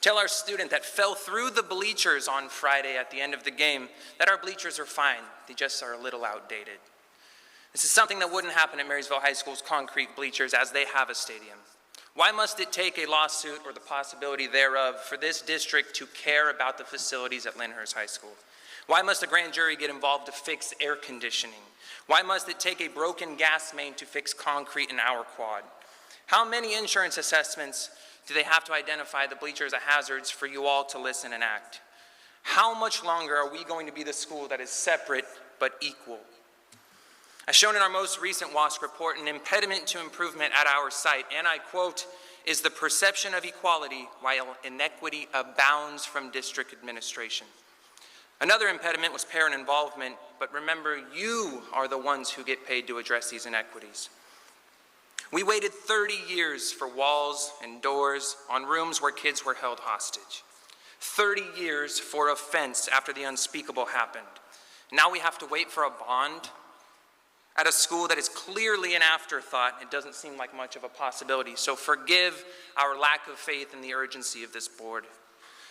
Tell our student that fell through the bleachers on Friday at the end of the game that our bleachers are fine, they just are a little outdated. This is something that wouldn't happen at Marysville High School's concrete bleachers as they have a stadium. Why must it take a lawsuit or the possibility thereof for this district to care about the facilities at Lyndhurst High School? Why must a grand jury get involved to fix air conditioning? Why must it take a broken gas main to fix concrete in our quad? How many insurance assessments do they have to identify the bleachers as hazards for you all to listen and act? How much longer are we going to be the school that is separate but equal? As shown in our most recent WASC report, an impediment to improvement at our site, and I quote, is the perception of equality while inequity abounds from district administration. Another impediment was parent involvement, but remember, you are the ones who get paid to address these inequities. We waited 30 years for walls and doors on rooms where kids were held hostage. 30 years for a fence after the unspeakable happened. Now we have to wait for a bond at a school that is clearly an afterthought. It doesn't seem like much of a possibility, so forgive our lack of faith in the urgency of this board.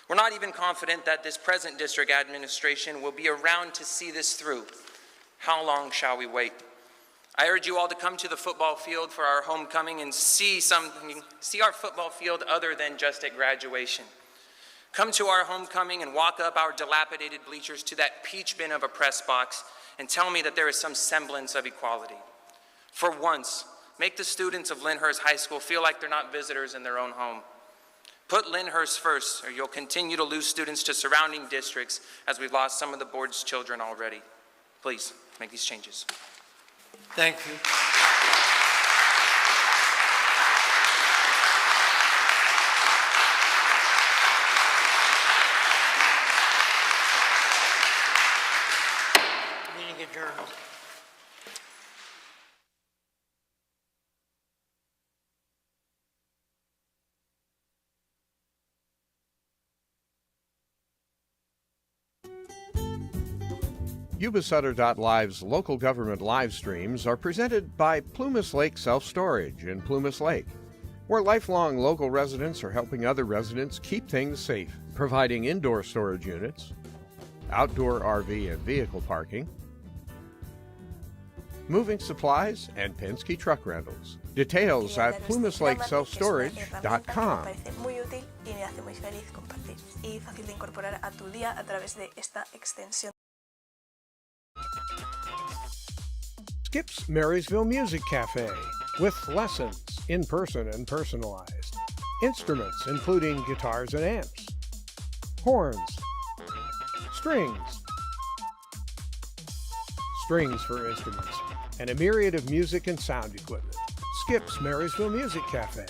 We're not even confident that this present district administration will be around to see this through. How long shall we wait? I urge you all to come to the football field for our homecoming and see our football field other than just at graduation. Come to our homecoming and walk up our dilapidated bleachers to that peach bin of a press box and tell me that there is some semblance of equality. For once, make the students of Lyndhurst High School feel like they're not visitors in their own home. Put Lyndhurst first, or you'll continue to lose students to surrounding districts as we've lost some of the board's children already. Please, make these changes. Thank you. Meeting adjourned. Yuba-Sutter.live's local government live streams are presented by Plumas Lake Self-Storage in Plumas Lake, where lifelong local residents are helping other residents keep things safe, providing indoor storage units, outdoor RV and vehicle parking, moving supplies, and Penske truck rentals. Details at plumaslakeselfstorage.com. Muy útil y me hace muy feliz compartir y fácil de incorporar a tu día a través de esta extensión. Skip's Marysville Music Cafe with lessons, in person and personalized. Instruments including guitars and amps, horns, strings for instruments, and a myriad of music and sound equipment. Skip's Marysville Music Cafe.